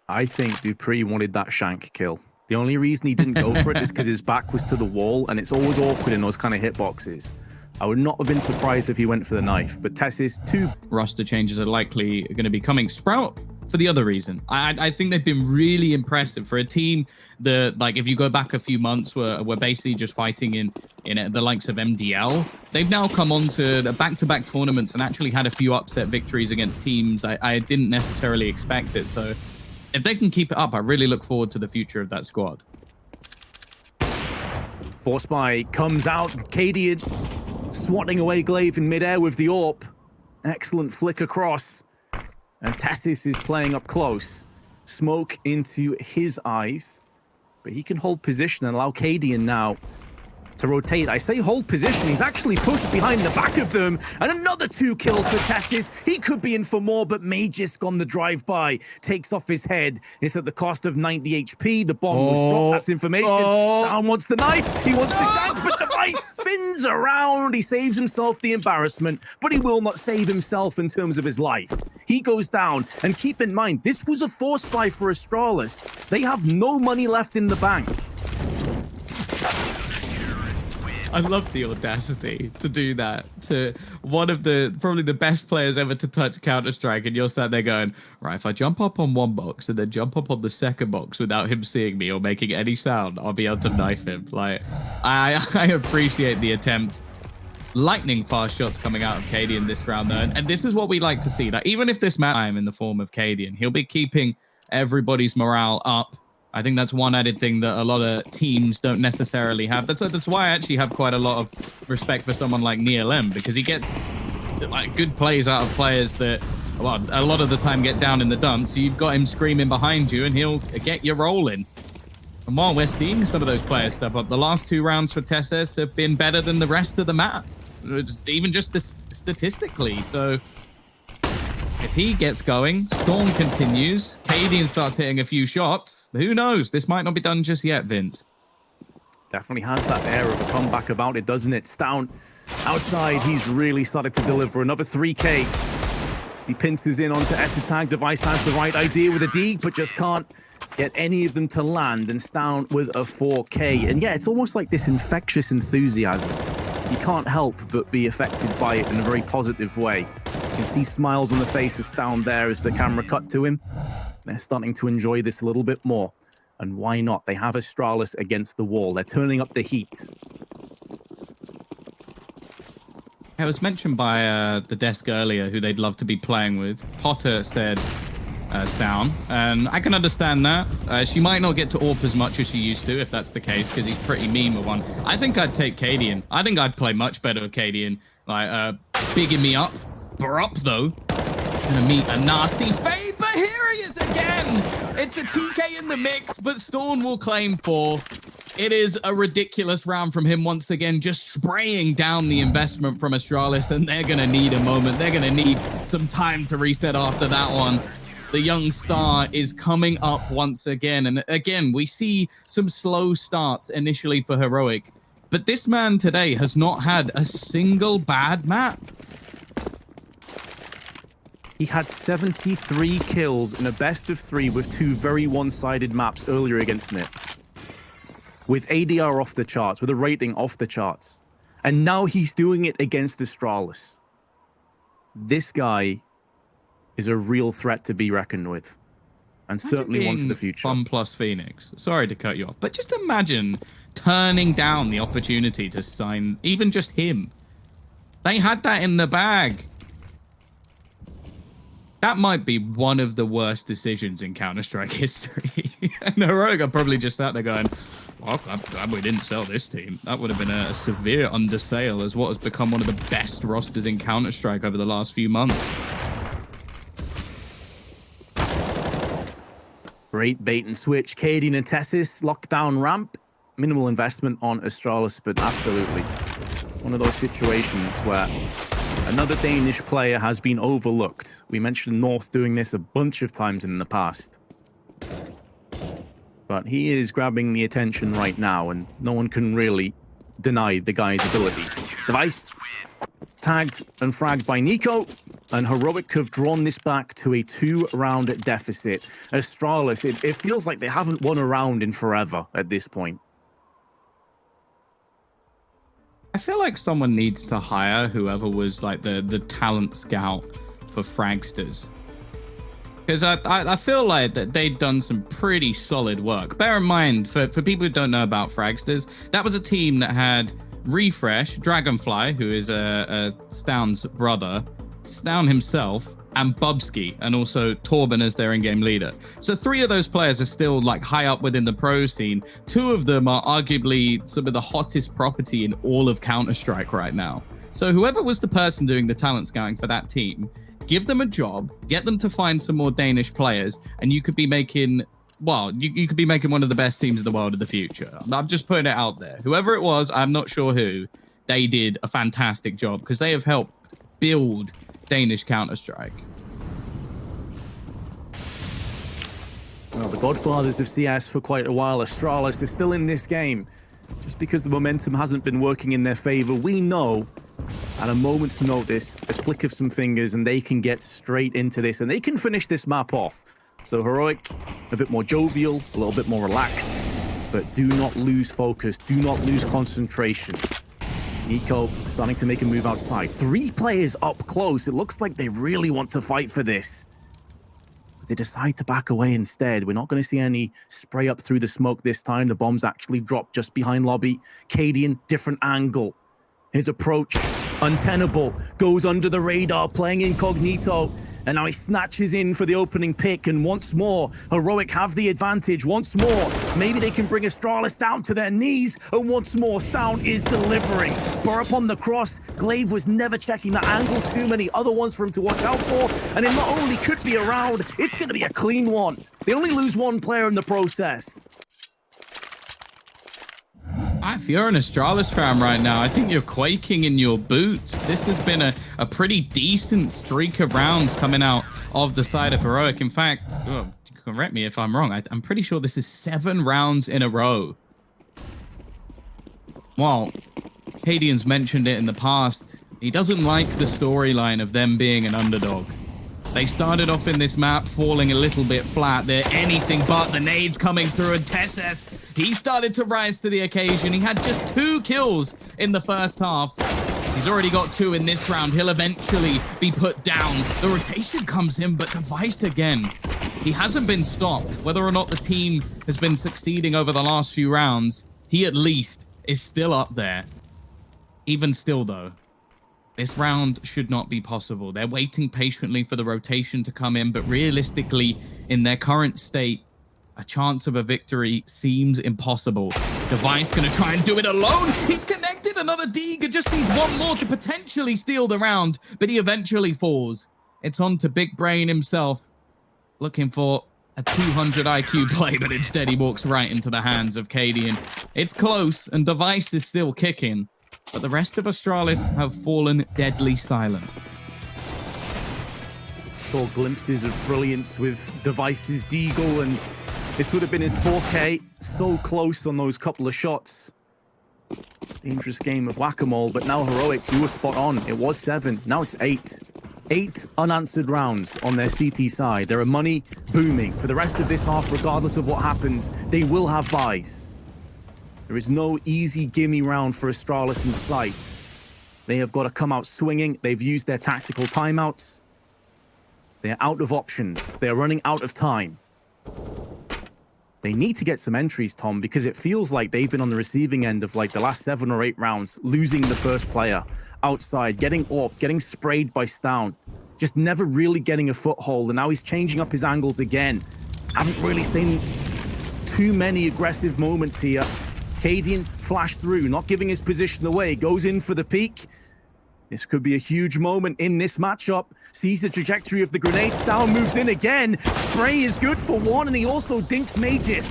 I think Dupree wanted that shank kill. The only reason he didn't go for it is because his back was to the wall, and it's always awkward in those kind of hitboxes. I would not have been surprised if he went for the knife, but Tessis, 2 roster changes are likely going to be coming. Sprout, for the other reason. I think they've been really impressive for a team that, like, if you go back a few months, were basically just fighting in the likes of MDL. They've now come on to the back-to-back tournaments and actually had a few upset victories against teams I didn't necessarily expect it. So if they can keep it up, I really look forward to the future of that squad. Force Spy comes out. Cadian swatting away Glaive in midair with the AWP. Excellent flick across. And Tessis is playing up close. Smoke into his eyes. But he can hold position and allow Cadian now to rotate. I say hold position. He's actually pushed behind the back of them. And another 2 kills for Tessis. He could be in for more, but Magisk on the drive-by takes off his head. It's at the cost of 90 HP. The bomb was dropped. That's information. Down wants the knife. He wants the shank, but Device spins around. He saves himself the embarrassment, but he will not save himself in terms of his life. He goes down. And keep in mind, this was a force buy for Astralis. They have no money left in the bank. I love the audacity to do that to one of probably the best players ever to touch Counter-Strike, and you're sat there going, right, if I jump up on one box and then jump up on the second box without him seeing me or making any sound, I'll be able to knife him. Like, I appreciate the attempt. Lightning fast shots coming out of Cadian this round, though, and this is what we like to see. Like, even if this match in the form of Cadian, he'll be keeping everybody's morale up. I think that's one added thing that a lot of teams don't necessarily have. That's why I actually have quite a lot of respect for someone like NeilM, because he gets like good plays out of players that, well, a lot of the time get down in the dumps. So you've got him screaming behind you and he'll get you rolling. And while we're seeing some of those players step up, the last 2 rounds for Tessis have been better than the rest of the map, even just statistically. So if he gets going, Storm continues, Cadian starts hitting a few shots. Who knows? This might not be done just yet, Vince. Definitely has that air of a comeback about it, doesn't it? Down outside, he's really started to deliver another 3K. He pinces in onto Tag. Device has the right idea with a D, but just can't get any of them to land. And Stown with a 4K. And yeah, it's almost like this infectious enthusiasm. You can't help but be affected by it in a very positive way. You can see smiles on the face of Stown there as the camera cut to him. They're starting to enjoy this a little bit more. And why not? They have Astralis against the wall. They're turning up the heat. It was mentioned by the desk earlier who they'd love to be playing with. Potter said Stown, and I can understand that. She might not get to AWP as much as she used to, if that's the case, because he's pretty mean with one. I think I'd take Cadian. I think I'd play much better with Cadian. Like, bigging me up. Barup, though. Gonna meet a nasty Faze, but here he is again! It's a TK in the mix, but Storm will claim 4. It is a ridiculous round from him once again, just spraying down the investment from Astralis, and they're going to need a moment. They're going to need some time to reset after that one. The young star is coming up once again. And again, we see some slow starts initially for Heroic, but this man today has not had a single bad map. He had 73 kills in a best of 3 with 2 very one-sided maps earlier against NIP. With ADR off the charts, with a rating off the charts. And now he's doing it against Astralis. This guy is a real threat to be reckoned with. And certainly one for the future. Fun plus Phoenix. Sorry to cut you off, but just imagine turning down the opportunity to sign even just him. They had that in the bag. That might be one of the worst decisions in Counter-Strike history. And Heroic are probably just sat there going, well, I'm glad we didn't sell this team. That would have been a severe undersale as what has become one of the best rosters in Counter-Strike over the last few months. Great bait and switch. Cadian and Tessis, lockdown ramp. Minimal investment on Astralis, but absolutely one of those situations where another Danish player has been overlooked. We mentioned North doing this a bunch of times in the past. But he is grabbing the attention right now, and no one can really deny the guy's ability. Device tagged and fragged by niko, and Heroic have drawn this back to a 2-round deficit. Astralis, it feels like they haven't won a round in forever at this point. I feel like someone needs to hire whoever was like the talent scout for Fragsters. Because I feel like that they'd done some pretty solid work. Bear in mind, for people who don't know about Fragsters, that was a team that had Refresh, Dragonfly, who is Stoun's brother, Stoun himself, and Bubsky, and also Torben as their in-game leader. So 3 of those players are still like high up within the pro scene. 2 of them are arguably some of the hottest property in all of Counter-Strike right now. So whoever was the person doing the talent scouting for that team, give them a job, get them to find some more Danish players, and you could be making, well, you could be making one of the best teams in the world in the future. I'm just putting it out there. Whoever it was, I'm not sure who, they did a fantastic job because they have helped build Danish Counter-Strike. Well, the godfathers of CS for quite a while, Astralis, is still in this game. Just because the momentum hasn't been working in their favor, we know at a moment's notice, a click of some fingers, and they can get straight into this, and they can finish this map off. So Heroic, a bit more jovial, a little bit more relaxed, but do not lose focus, do not lose concentration. niko starting to make a move outside. 3 players up close. It looks like they really want to fight for this. But they decide to back away instead. We're not going to see any spray up through the smoke this time. The bombs actually drop just behind lobby. Cadian, different angle. His approach, untenable, goes under the radar, playing incognito. And now he snatches in for the opening pick, and once more, Heroic have the advantage. Once more, maybe they can bring Astralis down to their knees, and once more, Sound is delivering. Burr up on the cross. Glaive was never checking that angle. Too many other ones for him to watch out for, and it not only could be a round, it's going to be a clean one. They only lose 1 player in the process. If you're an Astralis fan right now, I think you're quaking in your boots. This has been a pretty decent streak of rounds coming out of the side of Heroic. In fact, correct me if I'm wrong, I'm pretty sure this is 7 rounds in a row. Well, Cadian's mentioned it in the past. He doesn't like the storyline of them being an underdog. They started off in this map falling a little bit flat. They're anything but. The nades coming through, and Tessis, he started to rise to the occasion. He had just 2 kills in the first half. He's already got 2 in this round. He'll eventually be put down. The rotation comes in, but Device again. He hasn't been stopped. Whether or not the team has been succeeding over the last few rounds, he at least is still up there. Even still, though, this round should not be possible. They're waiting patiently for the rotation to come in, but realistically, in their current state, a chance of a victory seems impossible. Device gonna try and do it alone. He's connected. Another Deager just needs 1 more to potentially steal the round, but he eventually falls. It's on to Big Brain himself, looking for a 200 IQ play, but instead he walks right into the hands of Cadian. It's close, and Device is still kicking, but the rest of Astralis have fallen deadly silent. Saw glimpses of brilliance with Device's deagle, and this would have been his 4K. So close on those couple of shots. Dangerous game of whack-a-mole, but now Heroic, you were spot on. It was 7, now it's 8. 8 unanswered rounds on their CT side. There are money booming. For the rest of this half, regardless of what happens, they will have buys. There is no easy gimme round for Astralis in sight. They have got to come out swinging. They've used their tactical timeouts. They're out of options. They're running out of time. They need to get some entries, Tom, because it feels like they've been on the receiving end of like the last 7 or 8 rounds, losing the first player outside, getting orped, getting sprayed by Stown, just never really getting a foothold. And now he's changing up his angles again. Haven't really seen too many aggressive moments here. Cadian flashed through, not giving his position away, goes in for the peak. This could be a huge moment in this matchup. Sees the trajectory of the grenade. Stown moves in again. Spray is good for 1, and he also dinks Magus,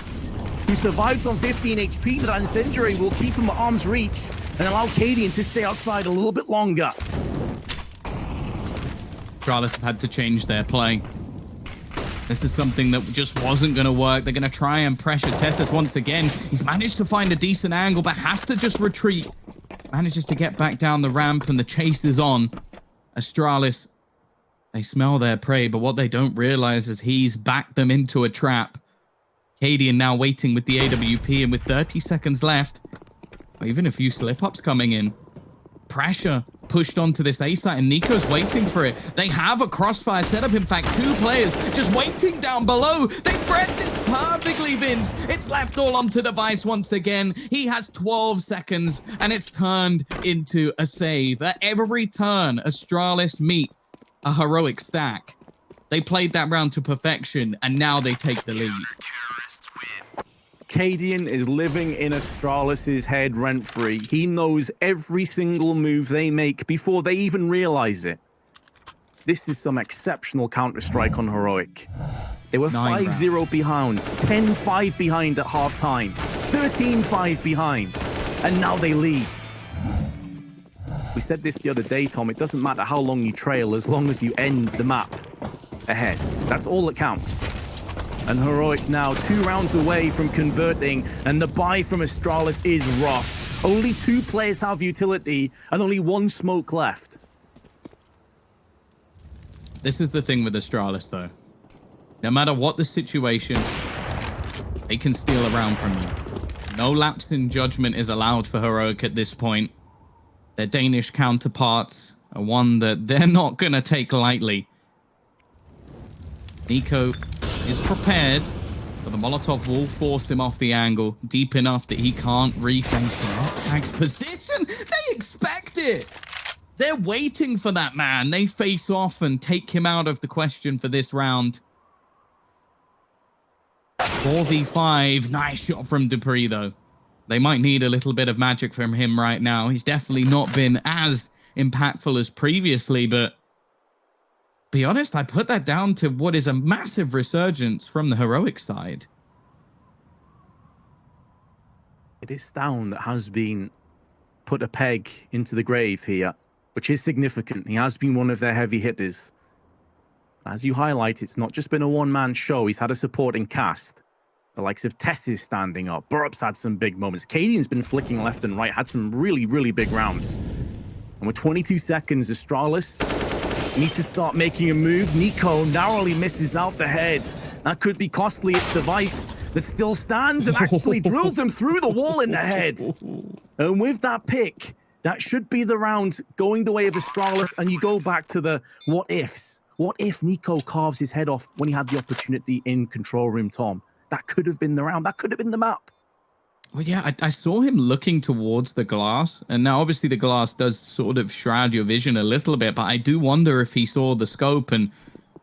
who survives on 15 HP. That incendiary will keep him at arm's reach and allow Cadian to stay outside a little bit longer. Astralis have had to change their play. This is something that just wasn't going to work. They're going to try and pressure Tessus once again. He's managed to find a decent angle, but has to just retreat. Manages to get back down the ramp, and the chase is on. Astralis, they smell their prey, but what they don't realize is he's backed them into a trap. Cadian now waiting with the AWP, and with 30 seconds left, or even a few slip-ups coming in, pressure pushed onto this A site, and niko's waiting for it. They have a crossfire setup. In fact, 2 players just waiting down below. They read this perfectly, Vince. It's left all onto Device once again. He has 12 seconds, and it's turned into a save. At every turn, Astralis meet a heroic stack. They played that round to perfection, and now they take the lead. Cadian is living in Astralis's head rent-free. He knows every single move they make before they even realize it. This is some exceptional Counter-Strike on Heroic. They were 5-0 behind, 10-5 behind at halftime, 13-5 behind, and now they lead. We said this the other day, Tom. It doesn't matter how long you trail as long as you end the map ahead. That's all that counts. And Heroic now 2 rounds away from converting, and the buy from Astralis is rough. Only 2 players have utility, and only 1 smoke left. This is the thing with Astralis, though. No matter what the situation, they can steal a round from you. No lapse in judgment is allowed for Heroic at this point. Their Danish counterparts are one that they're not going to take lightly. niko is prepared, but the Molotov will force him off the angle deep enough that he can't reface the tag's position. They expect it. They're waiting for that man. They face off and take him out of the question for this round. 4v5. Nice shot from Dupree, though. They might need a little bit of magic from him right now. He's definitely not been as impactful as previously, but be honest, I put that down to what is a massive resurgence from the Heroic side. It is Stown that has been put a peg into the grave here, which is significant. He has been one of their heavy hitters. As you highlight, it's not just been a one-man show. He's had a supporting cast. The likes of Tess is standing up. Burup's had some big moments. Cadian's been flicking left and right, had some really, really big rounds. And with 22 seconds, Astralis need to start making a move. niko narrowly misses out the head. That could be costly. It's Device that still stands and actually drills him through the wall in the head. And with that pick, that should be the round going the way of Astralis. And you go back to the what ifs. What if niko carves his head off when he had the opportunity in control room, Tom? That could have been the round. That could have been the map. Well, yeah, I saw him looking towards the glass. And now, obviously, the glass does sort of shroud your vision a little bit. But I do wonder if he saw the scope and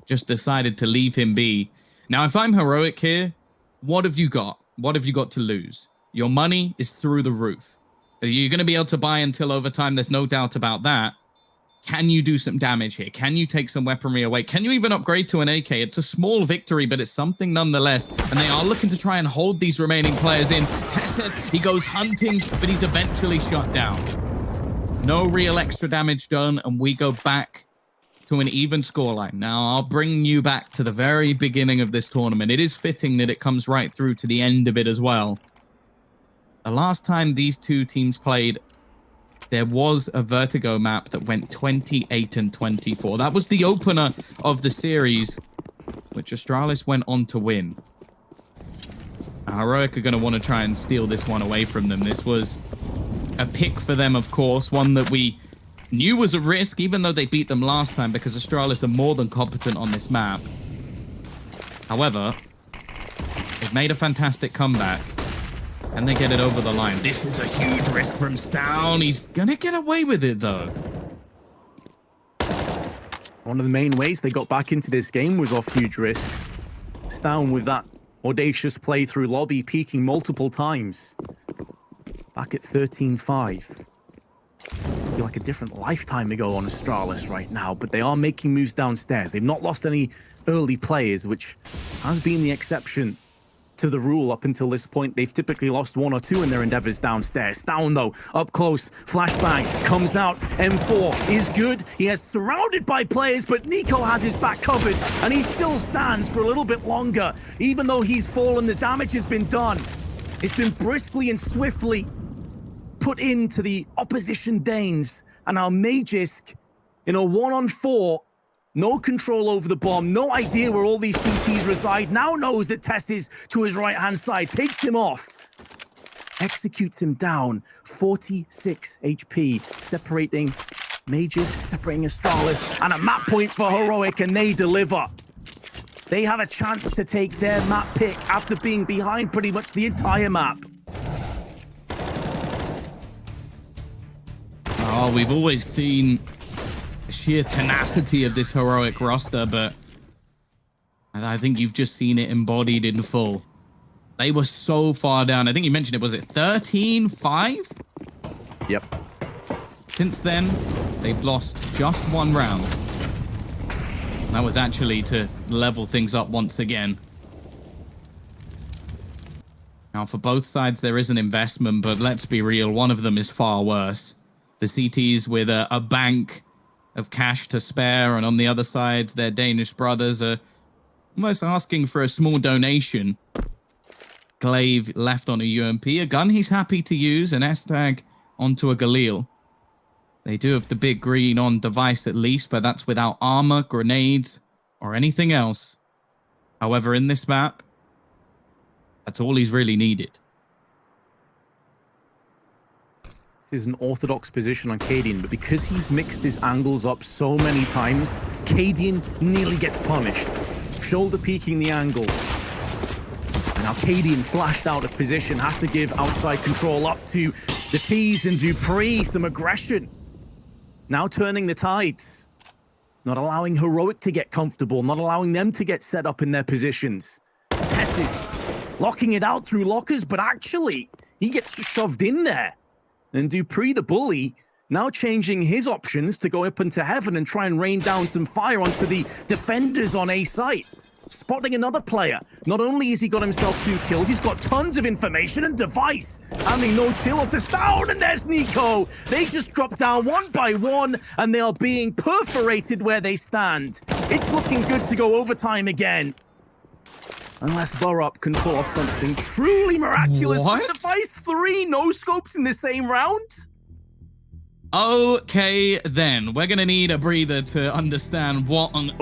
just decided to leave him be. Now, if I'm Heroic here, what have you got? What have you got to lose? Your money is through the roof. You're going to be able to buy until overtime. There's no doubt about that. Can you do some damage here? Can you take some weaponry away? Can you even upgrade to an AK? It's a small victory, but it's something nonetheless. And they are looking to try and hold these remaining players in. Tested, he goes hunting, but he's eventually shot down. No real extra damage done, and we go back to an even scoreline. Now, I'll bring you back to the very beginning of this tournament. It is fitting that it comes right through to the end of it as well. The last time these two teams played, there was a Vertigo map that went 28-24. That was the opener of the series, which Astralis went on to win. Now, Heroic are going to want to try and steal this one away from them. This was a pick for them, of course, one that we knew was a risk, even though they beat them last time, because Astralis are more than competent on this map. However, they've made a fantastic comeback, and they get it over the line. This is a huge risk from Stown. He's gonna get away with it, though. One of the main ways they got back into this game was off huge risks. Stown with that audacious play through lobby, peaking multiple times. Back at 13-5. I feel like a different lifetime ago on Astralis right now, but they are making moves downstairs. They've not lost any early players, which has been the exception to the rule up until this point. They've typically lost one or two in their endeavors downstairs. Down though, up close, flashbang, comes out, M4 is good. He is surrounded by players, but niko has his back covered, and he still stands for a little bit longer. Even though he's fallen, the damage has been done. It's been briskly and swiftly put into the opposition Danes, and now Magisk in a 1-on-4, no control over the bomb, no idea where all these CTs reside, now knows that Test is to his right-hand side, takes him off, executes him down, 46 HP, separating Magisk, separating Astralis, and a map point for Heroic, and they deliver. They have a chance to take their map pick after being behind pretty much the entire map. Oh, we've always seen the sheer tenacity of this Heroic roster, but I think you've just seen it embodied in full. They were so far down. I think you mentioned it. Was it 13-5? Yep. Since then, they've lost just one round. That was actually to level things up once again. Now, for both sides, there is an investment, but let's be real, one of them is far worse. The CTs with a bank of cash to spare, and on the other side, their Danish brothers are almost asking for a small donation. Glaive left on a UMP, a gun he's happy to use, and Estag onto a Galil. They do have the big green on device at least, but that's without armor, grenades, or anything else. However, in this map, that's all he's really needed. This is an orthodox position on Cadian, but because he's mixed his angles up so many times, Cadian nearly gets punished. Shoulder peeking the angle. And now Cadian, flashed out of position, has to give outside control up to the T's and Dupree, some aggression. Now turning the tides. Not allowing Heroic to get comfortable, not allowing them to get set up in their positions. Test is locking it out through lockers, but actually, he gets shoved in there. And Dupree, the bully, now changing his options to go up into heaven and try and rain down some fire onto the defenders on A site. Spotting another player. Not only has he got himself 2 kills, he's got tons of information and device. Having no chill to Stown, and there's niko. They just drop down one by one, and they are being perforated where they stand. It's looking good to go overtime again. Unless Borup can pull off something truly miraculous. What? Device 3 no scopes in the same round? Okay, then. We're going to need a breather to understand what on...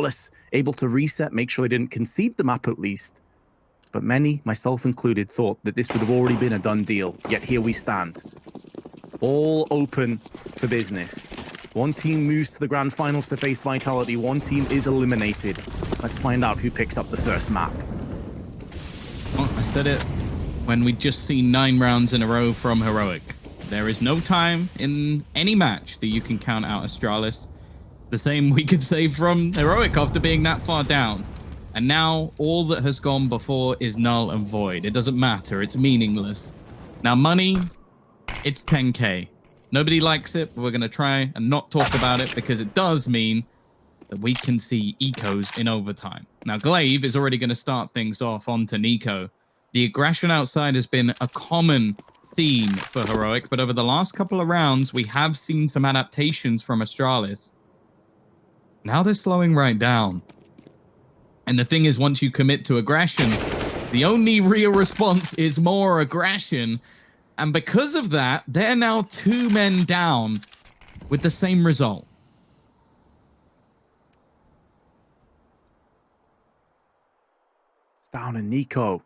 Able to reset, make sure they didn't concede the map at least. But many, myself included, thought that this would have already been a done deal. Yet here we stand. All open for business. One team moves to the grand finals to face Vitality. One team is eliminated. Let's find out who picks up the first map. Well, I said it when we'd just seen 9 rounds in a row from Heroic. There is no time in any match that you can count out Astralis. The same we could say from Heroic after being that far down. And now all that has gone before is null and void. It doesn't matter. It's meaningless. Now money, it's 10K. Nobody likes it, but we're going to try and not talk about it because it does mean that we can see ecos in overtime. Now, Glaive is already going to start things off onto niko. The aggression outside has been a common theme for Heroic, but over the last couple of rounds, we have seen some adaptations from Astralis. Now they're slowing right down. And the thing is, once you commit to aggression, the only real response is more aggression. And because of that, they're now 2 men down with the same result. Down and niko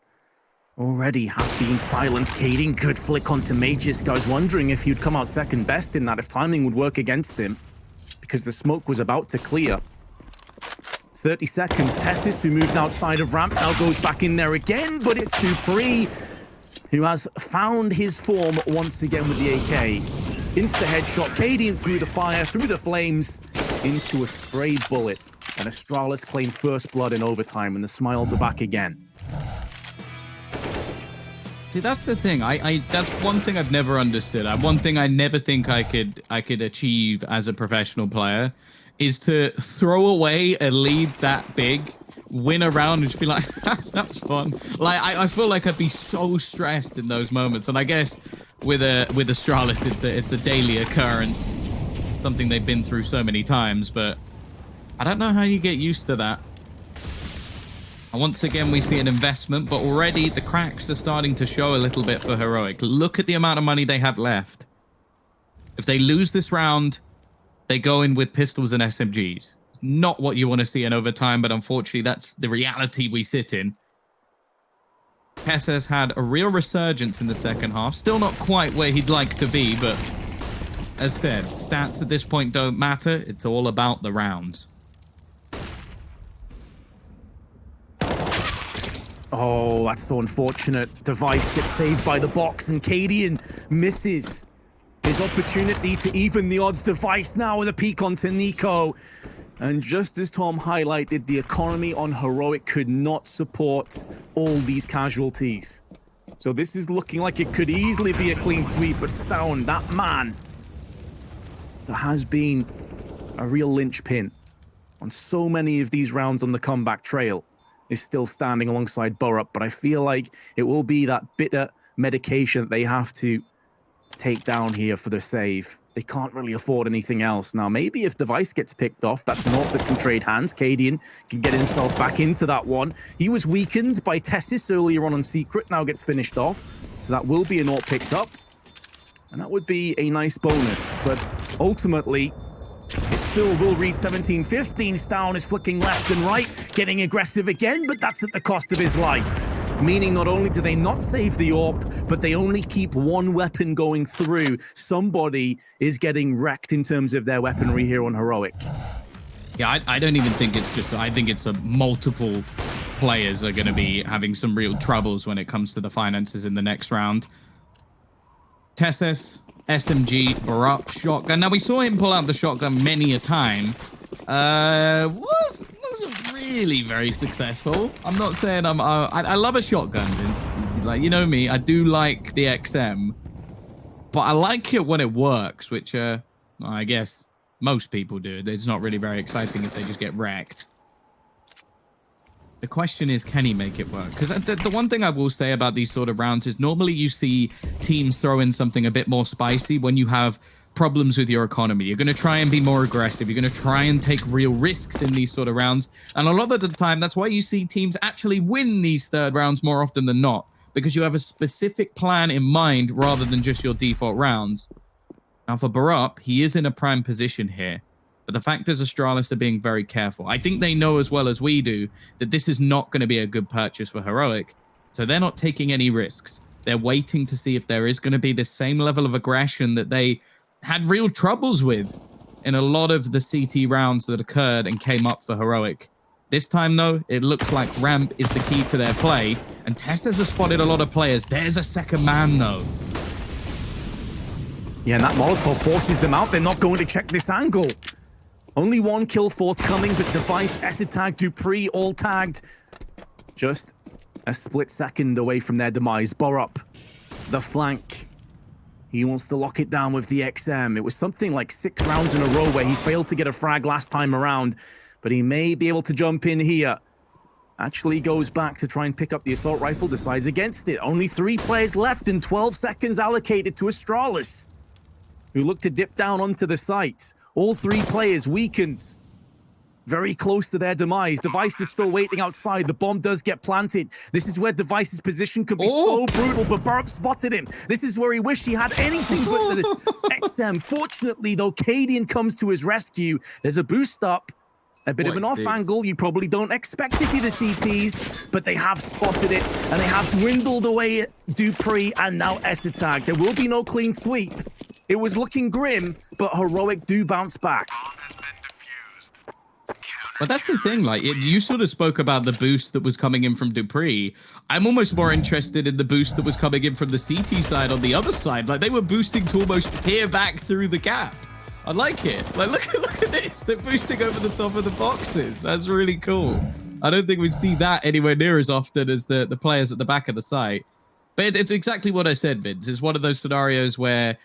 already have been silenced. Kading could flick onto Magisk. I was wondering if he'd come out second best in that, if timing would work against him, because the smoke was about to clear. 30 seconds. Testis, who moved outside of ramp, now goes back in there again, but it's dupreeh, who has found his form once again with the AK. Insta headshot, Kading through the fire, through the flames, into a stray bullet. And Astralis claimed first blood in overtime, and the smiles are back again. See, that's the thing. That's one thing I've never understood. One thing I never think I could achieve as a professional player is to throw away a lead that big, win a round, and just be like, that was fun. Like I feel like I'd be so stressed in those moments. And I guess with Astralis, it's a daily occurrence, something they've been through so many times. But I don't know how you get used to that. And once again, we see an investment, but already the cracks are starting to show a little bit for Heroic. Look at the amount of money they have left. If they lose this round, they go in with pistols and SMGs. Not what you want to see in overtime, but unfortunately, that's the reality we sit in. Testis had a real resurgence in the second half. Still not quite where he'd like to be, but as said, stats at this point don't matter. It's all about the rounds. Oh, that's so unfortunate. Device gets saved by the box, and Kading misses his opportunity to even the odds. Device now with a peek onto niko. And just as Tom highlighted, the economy on Heroic could not support all these casualties. So this is looking like it could easily be a clean sweep, but Stone, that man, that has been a real linchpin on so many of these rounds on the comeback trail, is still standing alongside burrup. But I feel like it will be that bitter medication that they have to take down here for their save. They can't really afford anything else. Now, maybe if Device gets picked off, that's not that can trade hands. Kading can get himself back into that one. He was weakened by Testis earlier on Secret, now gets finished off. So that will be a naught picked up. And that would be a nice bonus. But ultimately, it still will read 17-15. Stown is flicking left and right, getting aggressive again, but that's at the cost of his life. Meaning not only do they not save the AWP, but they only keep one weapon going through. Somebody is getting wrecked in terms of their weaponry here on Heroic. Yeah, I don't even think it's just... I think it's multiple players are going to be having some real troubles when it comes to the finances in the next round. Testis, SMG, burrup, shotgun. Now, we saw him pull out the shotgun many a time. Wasn't really very successful. I'm not saying I love a shotgun, Vince. Like, you know me, I do like the XM, but I like it when it works, which I guess most people do. It's not really very exciting if they just get wrecked. The question is, can he make it work? Because the one thing I will say about these sort of rounds is normally you see teams throw in something a bit more spicy when you have problems with your economy. You're going to try and be more aggressive. You're going to try and take real risks in these sort of rounds. And a lot of the time, that's why you see teams actually win these third rounds more often than not, because you have a specific plan in mind rather than just your default rounds. Now for burrup, he is in a prime position here. But the fact is Astralis are being very careful. I think they know as well as we do that this is not going to be a good purchase for Heroic. So they're not taking any risks. They're waiting to see if there is going to be the same level of aggression that they had real troubles with in a lot of the CT rounds that occurred and came up for Heroic. This time, though, it looks like ramp is the key to their play. And Testis has spotted a lot of players. There's a second man, though. Yeah, and that Molotov forces them out. They're not going to check this angle. Only one kill forthcoming, but Device, Acid Tag, dupreeh, all tagged. Just a split second away from their demise. burrup, the flank. He wants to lock it down with the XM. It was something like 6 rounds in a row where he failed to get a frag last time around, but he may be able to jump in here. Actually goes back to try and pick up the assault rifle, decides against it. Only 3 players left and 12 seconds allocated to Astralis, who look to dip down onto the site. All 3 players weakened. Very close to their demise. Device is still waiting outside. The bomb does get planted. This is where Device's position can be so brutal, but Burp spotted him. This is where he wished he had anything but the XM. Fortunately, though, Cadian comes to his rescue. There's a boost up. A bit of an off angle. You probably don't expect to see the CTs, but they have spotted it, and they have dwindled away Dupree and now Essetag. There will be no clean sweep. It was looking grim, but Heroic do bounce back. But that's the thing, like, you sort of spoke about the boost that was coming in from Dupree. I'm almost more interested in the boost that was coming in from the CT side on the other side. Like, they were boosting to almost peer back through the gap. I like it. Like, look at this. They're boosting over the top of the boxes. That's really cool. I don't think we see that anywhere near as often as the players at the back of the site. But it's exactly what I said, Vince. It's one of those scenarios where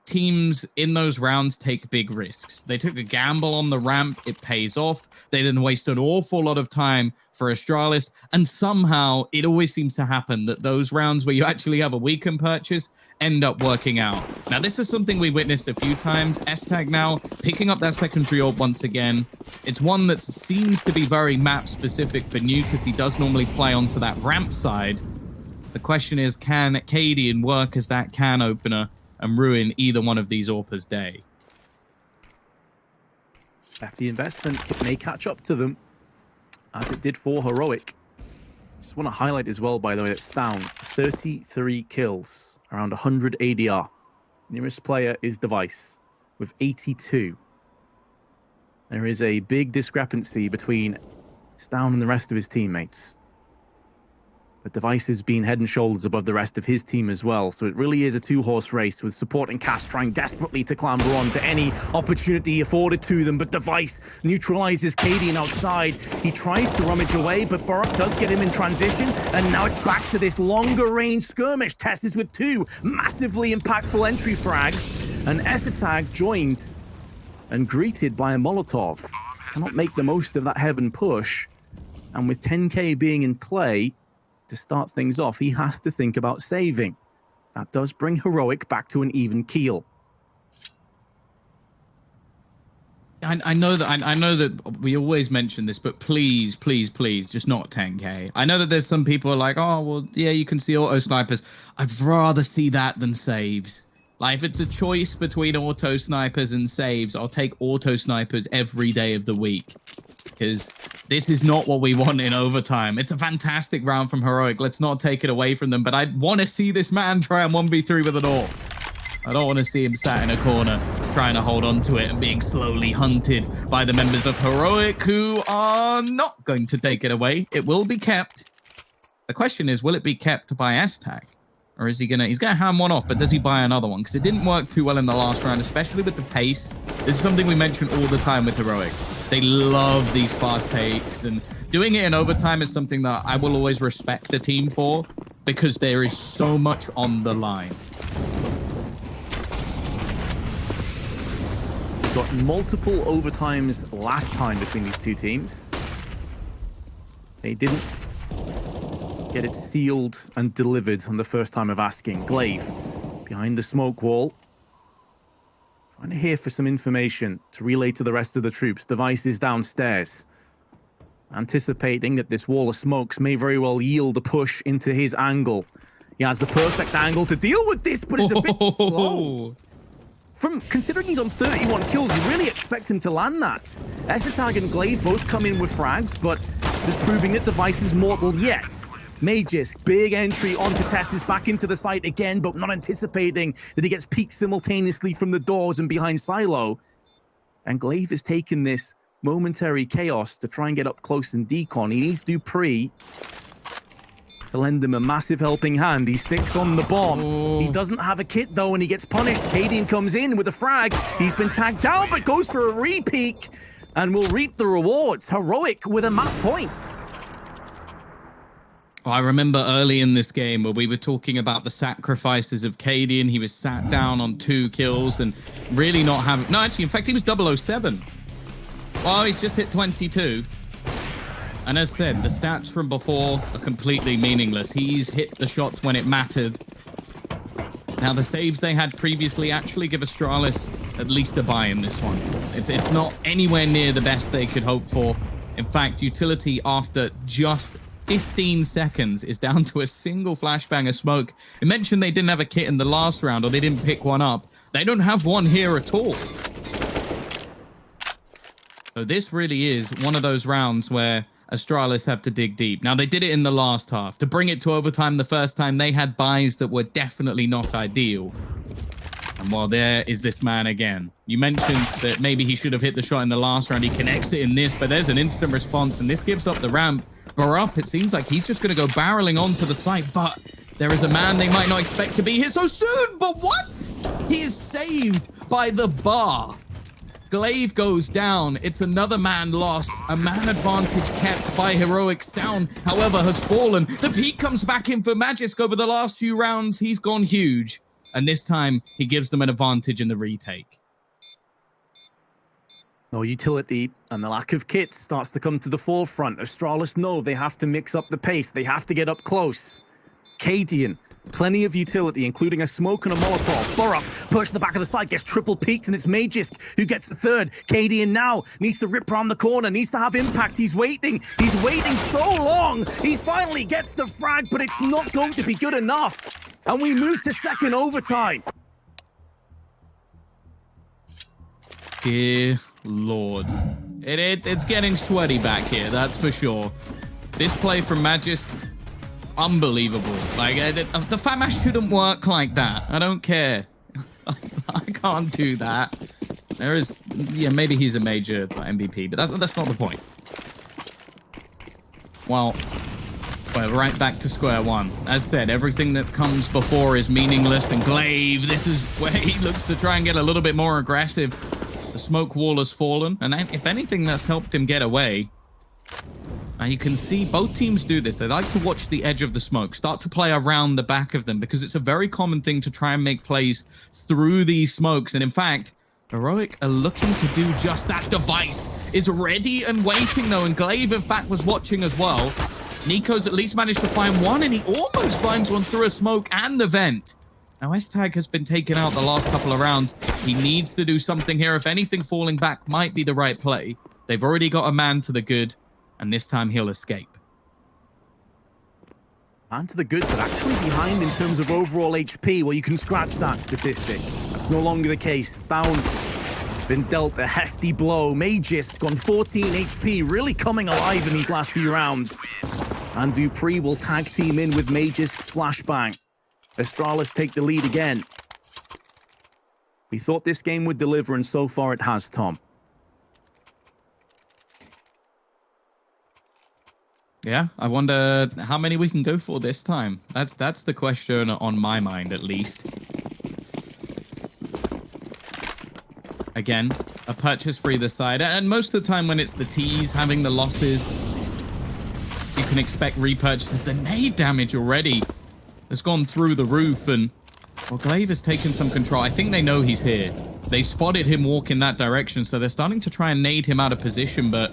teams in those rounds take big risks. They took a gamble on the ramp. It pays off. They then waste an awful lot of time for Astralis. And somehow it always seems to happen that those rounds where you actually have a weekend purchase end up working out. Now, this is something we witnessed a few times. S-Tag now picking up that secondary orb once again. It's one that seems to be very map specific for NUKE because he does normally play onto that ramp side. The question is, can Cadian work as that can opener and ruin either one of these AWPers' day? Hefty investment may catch up to them, as it did for Heroic. Just want to highlight as well, by the way, that Stown, 33 kills, around 100 ADR. Nearest player is Device, with 82. There is a big discrepancy between Stown and the rest of his teammates. But Device has been head and shoulders above the rest of his team as well. So it really is a 2-horse race, with Support and Cast trying desperately to clamber on to any opportunity afforded to them. But Device neutralizes Cadian outside. He tries to rummage away, but Burp does get him in transition. And now it's back to this longer range skirmish. Tess is with 2 massively impactful entry frags. And Essetag joined and greeted by a Molotov. Cannot make the most of that heaven push. And with 10k being in play, to start things off, he has to think about saving. That does bring Heroic back to an even keel. I know that we always mention this, but please, please, please, just not 10k. I know that there's some people who are like, oh, well, yeah, you can see auto snipers. I'd rather see that than saves. Like, if it's a choice between auto snipers and saves, I'll take auto snipers every day of the week. Because this is not what we want in overtime. It's a fantastic round from Heroic. Let's not take it away from them. But I want to see this man try and 1v3 with an AWP. I don't want to see him sat in a corner trying to hold on to it and being slowly hunted by the members of Heroic, who are not going to take it away. It will be kept. The question is, will it be kept by S-Tag? Or is he's gonna ham one off, but does he buy another one? Because it didn't work too well in the last round, especially with the pace. This is something we mention all the time with Heroic. They love these fast takes, and doing it in overtime is something that I will always respect the team for, because there is so much on the line. Got multiple overtimes last time between these two teams. They didn't get it sealed and delivered on the first time of asking. Glaive behind the smoke wall, trying to hear for some information to relay to the rest of the troops. Device is downstairs, anticipating that this wall of smokes may very well yield a push into his angle. He has the perfect angle to deal with this, but it's a bit slow. Considering he's on 31 kills, you really expect him to land that. Essetag and Glaive both come in with frags, but just proving that Device is mortal yet. Magisk, big entry onto Testis, back into the site again, but not anticipating that he gets peeked simultaneously from the doors and behind Silo. And Glaive has taken this momentary chaos to try and get up close and decon. He needs Dupree to lend him a massive helping hand. He sticks on the bomb. He doesn't have a kit though, and he gets punished. Cadian comes in with a frag. He's been tagged down, but goes for a re-peek and will reap the rewards. Heroic with a map point. I remember early in this game where we were talking about the sacrifices of Cadian. He was sat down on 2 kills and really not having... No, actually, in fact, he was 007. Well, he's just hit 22. And as said, the stats from before are completely meaningless. He's hit the shots when it mattered. Now, the saves they had previously actually give Astralis at least a buy in this one. It's not anywhere near the best they could hope for. In fact, utility after just 15 seconds is down to a single flashbang of smoke. It mentioned they didn't have a kit in the last round, or they didn't pick one up. They don't have one here at all. So this really is one of those rounds where Astralis have to dig deep. Now, they did it in the last half. To bring it to overtime the first time, they had buys that were definitely not ideal. And well, there is this man again. You mentioned that maybe he should have hit the shot in the last round. He connects it in this, but there's an instant response, and this gives up the ramp. Barup, it seems like he's just going to go barreling onto the site, but there is a man they might not expect to be here so soon. But what? He is saved by the bar. Glaive goes down. It's another man lost. A man advantage kept by Heroics down, however, has fallen. The peak comes back in for Magisk over the last few rounds. He's gone huge. And this time, he gives them an advantage in the retake. No utility, and the lack of kit starts to come to the forefront. Astralis know they have to mix up the pace. They have to get up close. Cadian, plenty of utility, including a smoke and a Molotov. Borup, push the back of the slide, gets triple peaked, and it's Magisk who gets the third. Cadian now needs to rip around the corner, needs to have impact. He's waiting so long. He finally gets the frag, but it's not going to be good enough. And we move to second overtime. Dear Lord. It's getting sweaty back here, that's for sure. This play from Magisk, unbelievable. Like, the FAMAS shouldn't work like that. I don't care. I can't do that. There is... Yeah, maybe he's a major MVP, but that's not the point. Well... We're right back to square one. As said, everything that comes before is meaningless, and Glaive, this is where he looks to try and get a little bit more aggressive. The smoke wall has fallen, and if anything, that's helped him get away. Now you can see both teams do this. They like to watch the edge of the smoke, start to play around the back of them, because it's a very common thing to try and make plays through these smokes. And in fact, Heroic are looking to do just that. Device is ready and waiting, though, and Glaive, in fact, was watching as well. niko's at least managed to find one, and he almost finds one through a smoke and the vent. Now, S-Tag has been taken out the last couple of rounds. He needs to do something here. If anything, falling back might be the right play. They've already got a man to the good, and this time he'll escape. Man to the good, but actually behind in terms of overall HP. Well, you can scratch that statistic. That's no longer the case. Down, been dealt a hefty blow. Magisk on 14 HP, really coming alive in these last few rounds. And Dupree will tag team in with Magisk's flashbang. Astralis take the lead again. We thought this game would deliver, and so far it has, Tom. Yeah, I wonder how many we can go for this time. That's the question on my mind, at least. Again, a purchase for either side. And most of the time when it's the T's having the losses, you can expect repurchases. The nade damage already has gone through the roof, and well, Glaive has taken some control. I think they know he's here. They spotted him walk in that direction, so they're starting to try and nade him out of position, but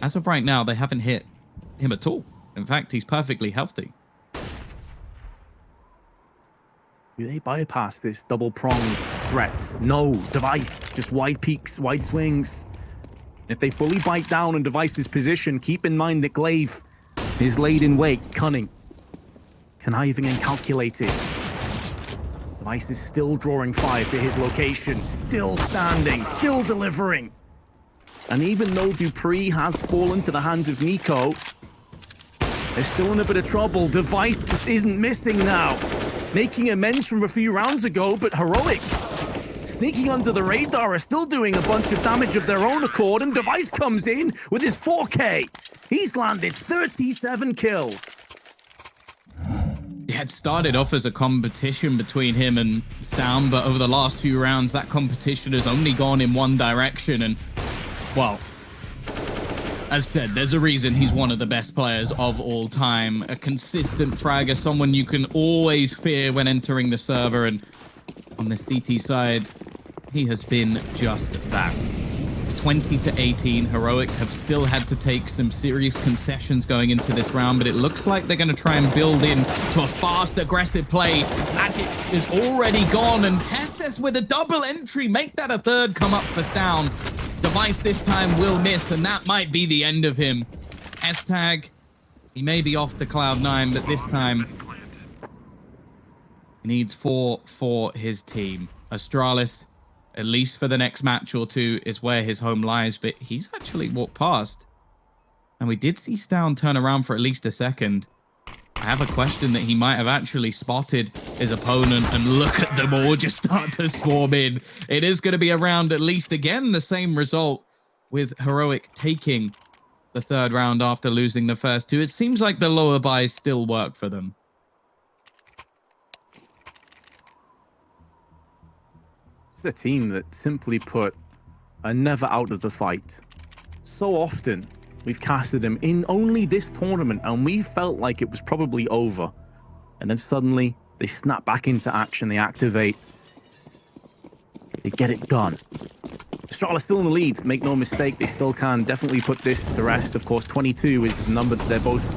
as of right now, they haven't hit him at all. In fact, he's perfectly healthy. Do they bypass this double-pronged threat? No. Device, just wide peaks, wide swings. If they fully bite down on Device's position, keep in mind that Glaive is laid in wait, cunning, conniving and calculated. Device is still drawing fire to his location, still standing, still delivering. And even though Dupree has fallen to the hands of niko, they're still in a bit of trouble. Device just isn't missing now. Making amends from a few rounds ago, but Heroic, sneaking under the radar, are still doing a bunch of damage of their own accord, and Device comes in with his 4K. He's landed 37 kills. It had started off as a competition between him and Sound, but over the last few rounds, that competition has only gone in one direction, and well, as said, there's a reason he's one of the best players of all time. A consistent fragger, someone you can always fear when entering the server. And on the CT side, he has been just that. 20-18, Heroic have still had to take some serious concessions going into this round, but it looks like they're going to try and build in to a fast, aggressive play. Magic is already gone, and Testes with a double entry, make that a third come up for Stown. Device this time will miss, and that might be the end of him. S-Tag, he may be off to Cloud9, but this time he needs 4 for his team. Astralis, at least for the next match or two, is where his home lies, but he's actually walked past. And we did see Stown turn around for at least a second. I have a question that he might have actually spotted his opponent, and look at them all just start to swarm in. It is going to be around at least again the same result, with Heroic taking the third round after losing the first two. It seems like the lower buys still work for them. It's a team that, simply put, are never out of the fight. So often, we've casted them in only this tournament, and we felt like it was probably over. And then suddenly, they snap back into action, they activate, they get it done. Astralis still in the lead, make no mistake, they still can definitely put this to rest. Of course, 22 is the number that they're both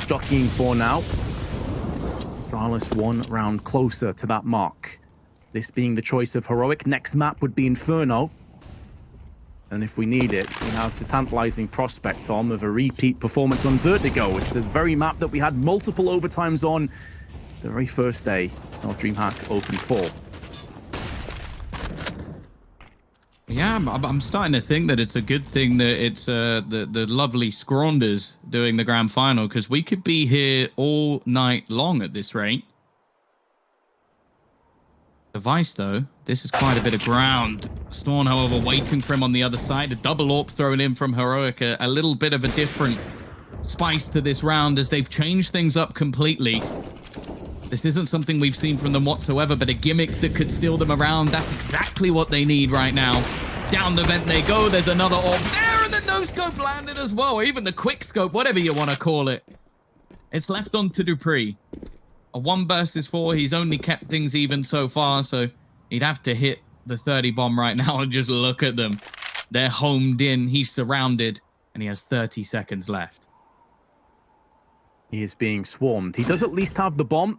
jockeying for now. Astralis 1 round closer to that mark. This being the choice of Heroic. Next map would be Inferno. And if we need it, we have the tantalizing prospect, Tom, of a repeat performance on Vertigo, which is the very map that we had multiple overtimes on the very first day of DreamHack Open 4. Yeah, I'm starting to think that it's a good thing that it's the lovely Scronders doing the grand final, because we could be here all night long at this rate. Device, though, this is quite a bit of ground. Storm, however, waiting for him on the other side. A double AWP thrown in from Heroic. A little bit of a different spice to this round as they've changed things up completely. This isn't something we've seen from them whatsoever, but a gimmick that could steal them around. That's exactly what they need right now. Down the vent they go. There's another AWP there, and the no-scope landed as well. Or even the quick scope, whatever you want to call it. It's left on to Dupree. A 1 versus 4. He's only kept things even so far, so he'd have to hit the 30 bomb right now and just look at them. They're homed in. He's surrounded, and he has 30 seconds left. He is being swarmed. He does at least have the bomb,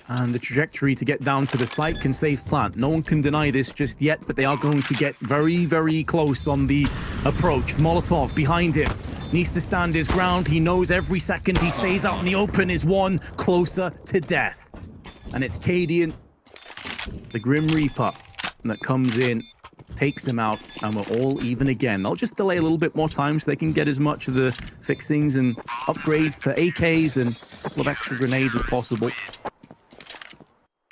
and the trajectory to get down to the site can save plant. No one can deny this just yet, but they are going to get very, very close on the approach. Molotov behind him. Needs to stand his ground. He knows every second he stays out in the open is one closer to death. And it's Cadian, the Grim Reaper, that comes in, takes him out, and we're all even again. They'll just delay a little bit more time so they can get as much of the fixings and upgrades to AKs and a couple of extra grenades as possible.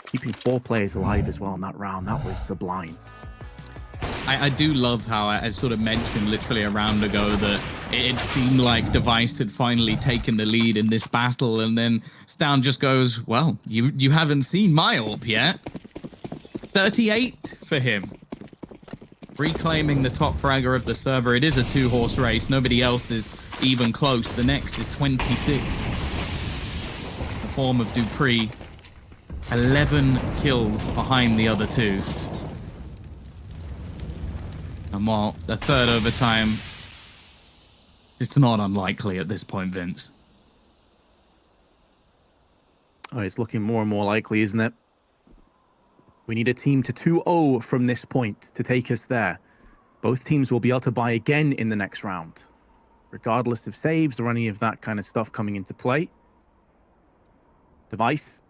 Keeping 4 players alive as well in that round. That was sublime. I do love how I sort of mentioned literally a round ago that it seemed like Device had finally taken the lead in this battle, and then Stown just goes, well, you haven't seen my AWP yet. 38 for him. Reclaiming the top fragger of the server. It is a 2-horse race. Nobody else is even close. The next is 26. The form of Dupree. 11 kills behind the other 2. And while the third overtime, it's not unlikely at this point, Vince. Oh, it's looking more and more likely, isn't it? We need a team to 2-0 from this point to take us there. Both teams will be able to buy again in the next round, regardless of saves or any of that kind of stuff coming into play. Device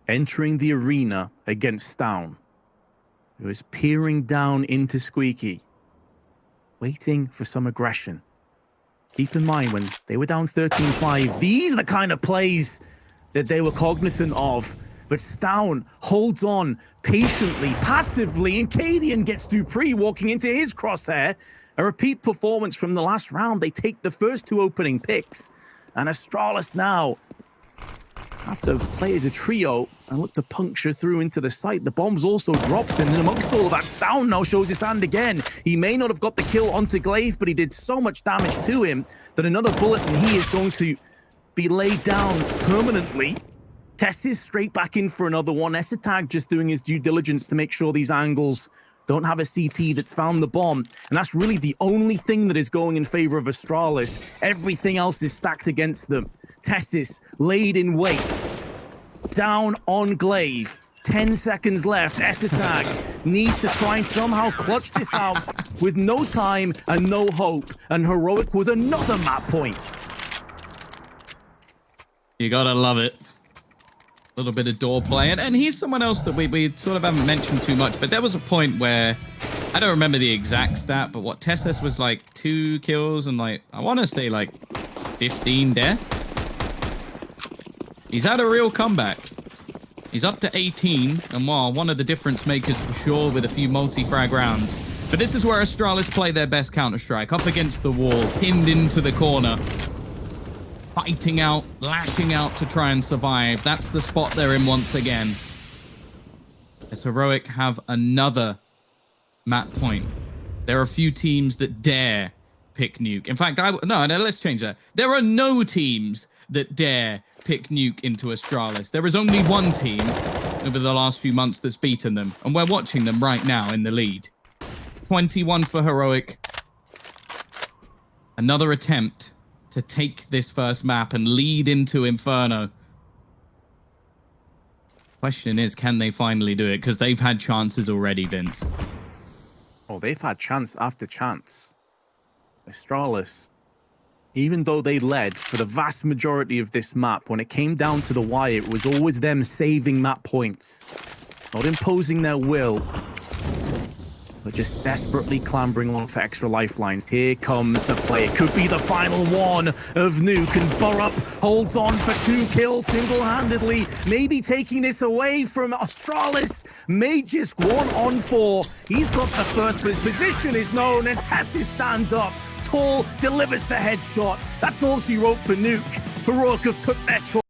entering the arena against Stown, who is peering down into Squeaky, waiting for some aggression. Keep in mind, when they were down 13-5, these are the kind of plays that they were cognizant of. But Stown holds on patiently, passively, and Cadian gets Dupree walking into his crosshair. A repeat performance from the last round. They take the first 2 opening picks. And Astralis now have to play as a trio and look to puncture through into the site. The bomb's also dropped, and amongst all of that, Down now shows his hand again. He may not have got the kill onto Glaive, but he did so much damage to him that another bullet and he is going to be laid down permanently. Test is straight back in for another one. Esatag just doing his due diligence to make sure these angles don't have a CT that's found the bomb. And that's really the only thing that is going in favor of Astralis. Everything else is stacked against them. Testis laid in wait. Down on Glaive. 10 seconds left. Esatag needs to try and somehow clutch this out with no time and no hope. And Heroic with another map point. You gotta love it. A little bit of door play. And he's someone else that we sort of haven't mentioned too much, but there was a point where, I don't remember the exact stat, but what Testis was like 2 kills and like, I want to say like 15 deaths. He's had a real comeback. He's up to 18, and wow, one of the difference makers for sure with a few multi-frag rounds. But this is where Astralis play their best Counter-Strike, up against the wall, pinned into the corner. Fighting out, lashing out to try and survive. That's the spot they're in once again. As Heroic have another map point. There are a few teams that dare pick Nuke. In fact, no, let's change that. There are no teams that dare pick Nuke into Astralis. There is only one team over the last few months that's beaten them, and we're watching them right now in the lead. 21 for Heroic. Another attempt to take this first map and lead into Inferno. Question is, can they finally do it? Because they've had chances already, Vince. Oh, they've had chance after chance. Astralis, even though they led for the vast majority of this map, when it came down to the wire, it was always them saving map points. Not imposing their will, but just desperately clambering on for extra lifelines. Here comes the play. It could be the final one of Nuke, and Burrup holds on for 2 kills single-handedly, maybe taking this away from Astralis. May just 1 on 4. He's got the first, but his position is known, and Testis stands up. Tall delivers the headshot. That's all she wrote for Nuke. Heroic have took their choice.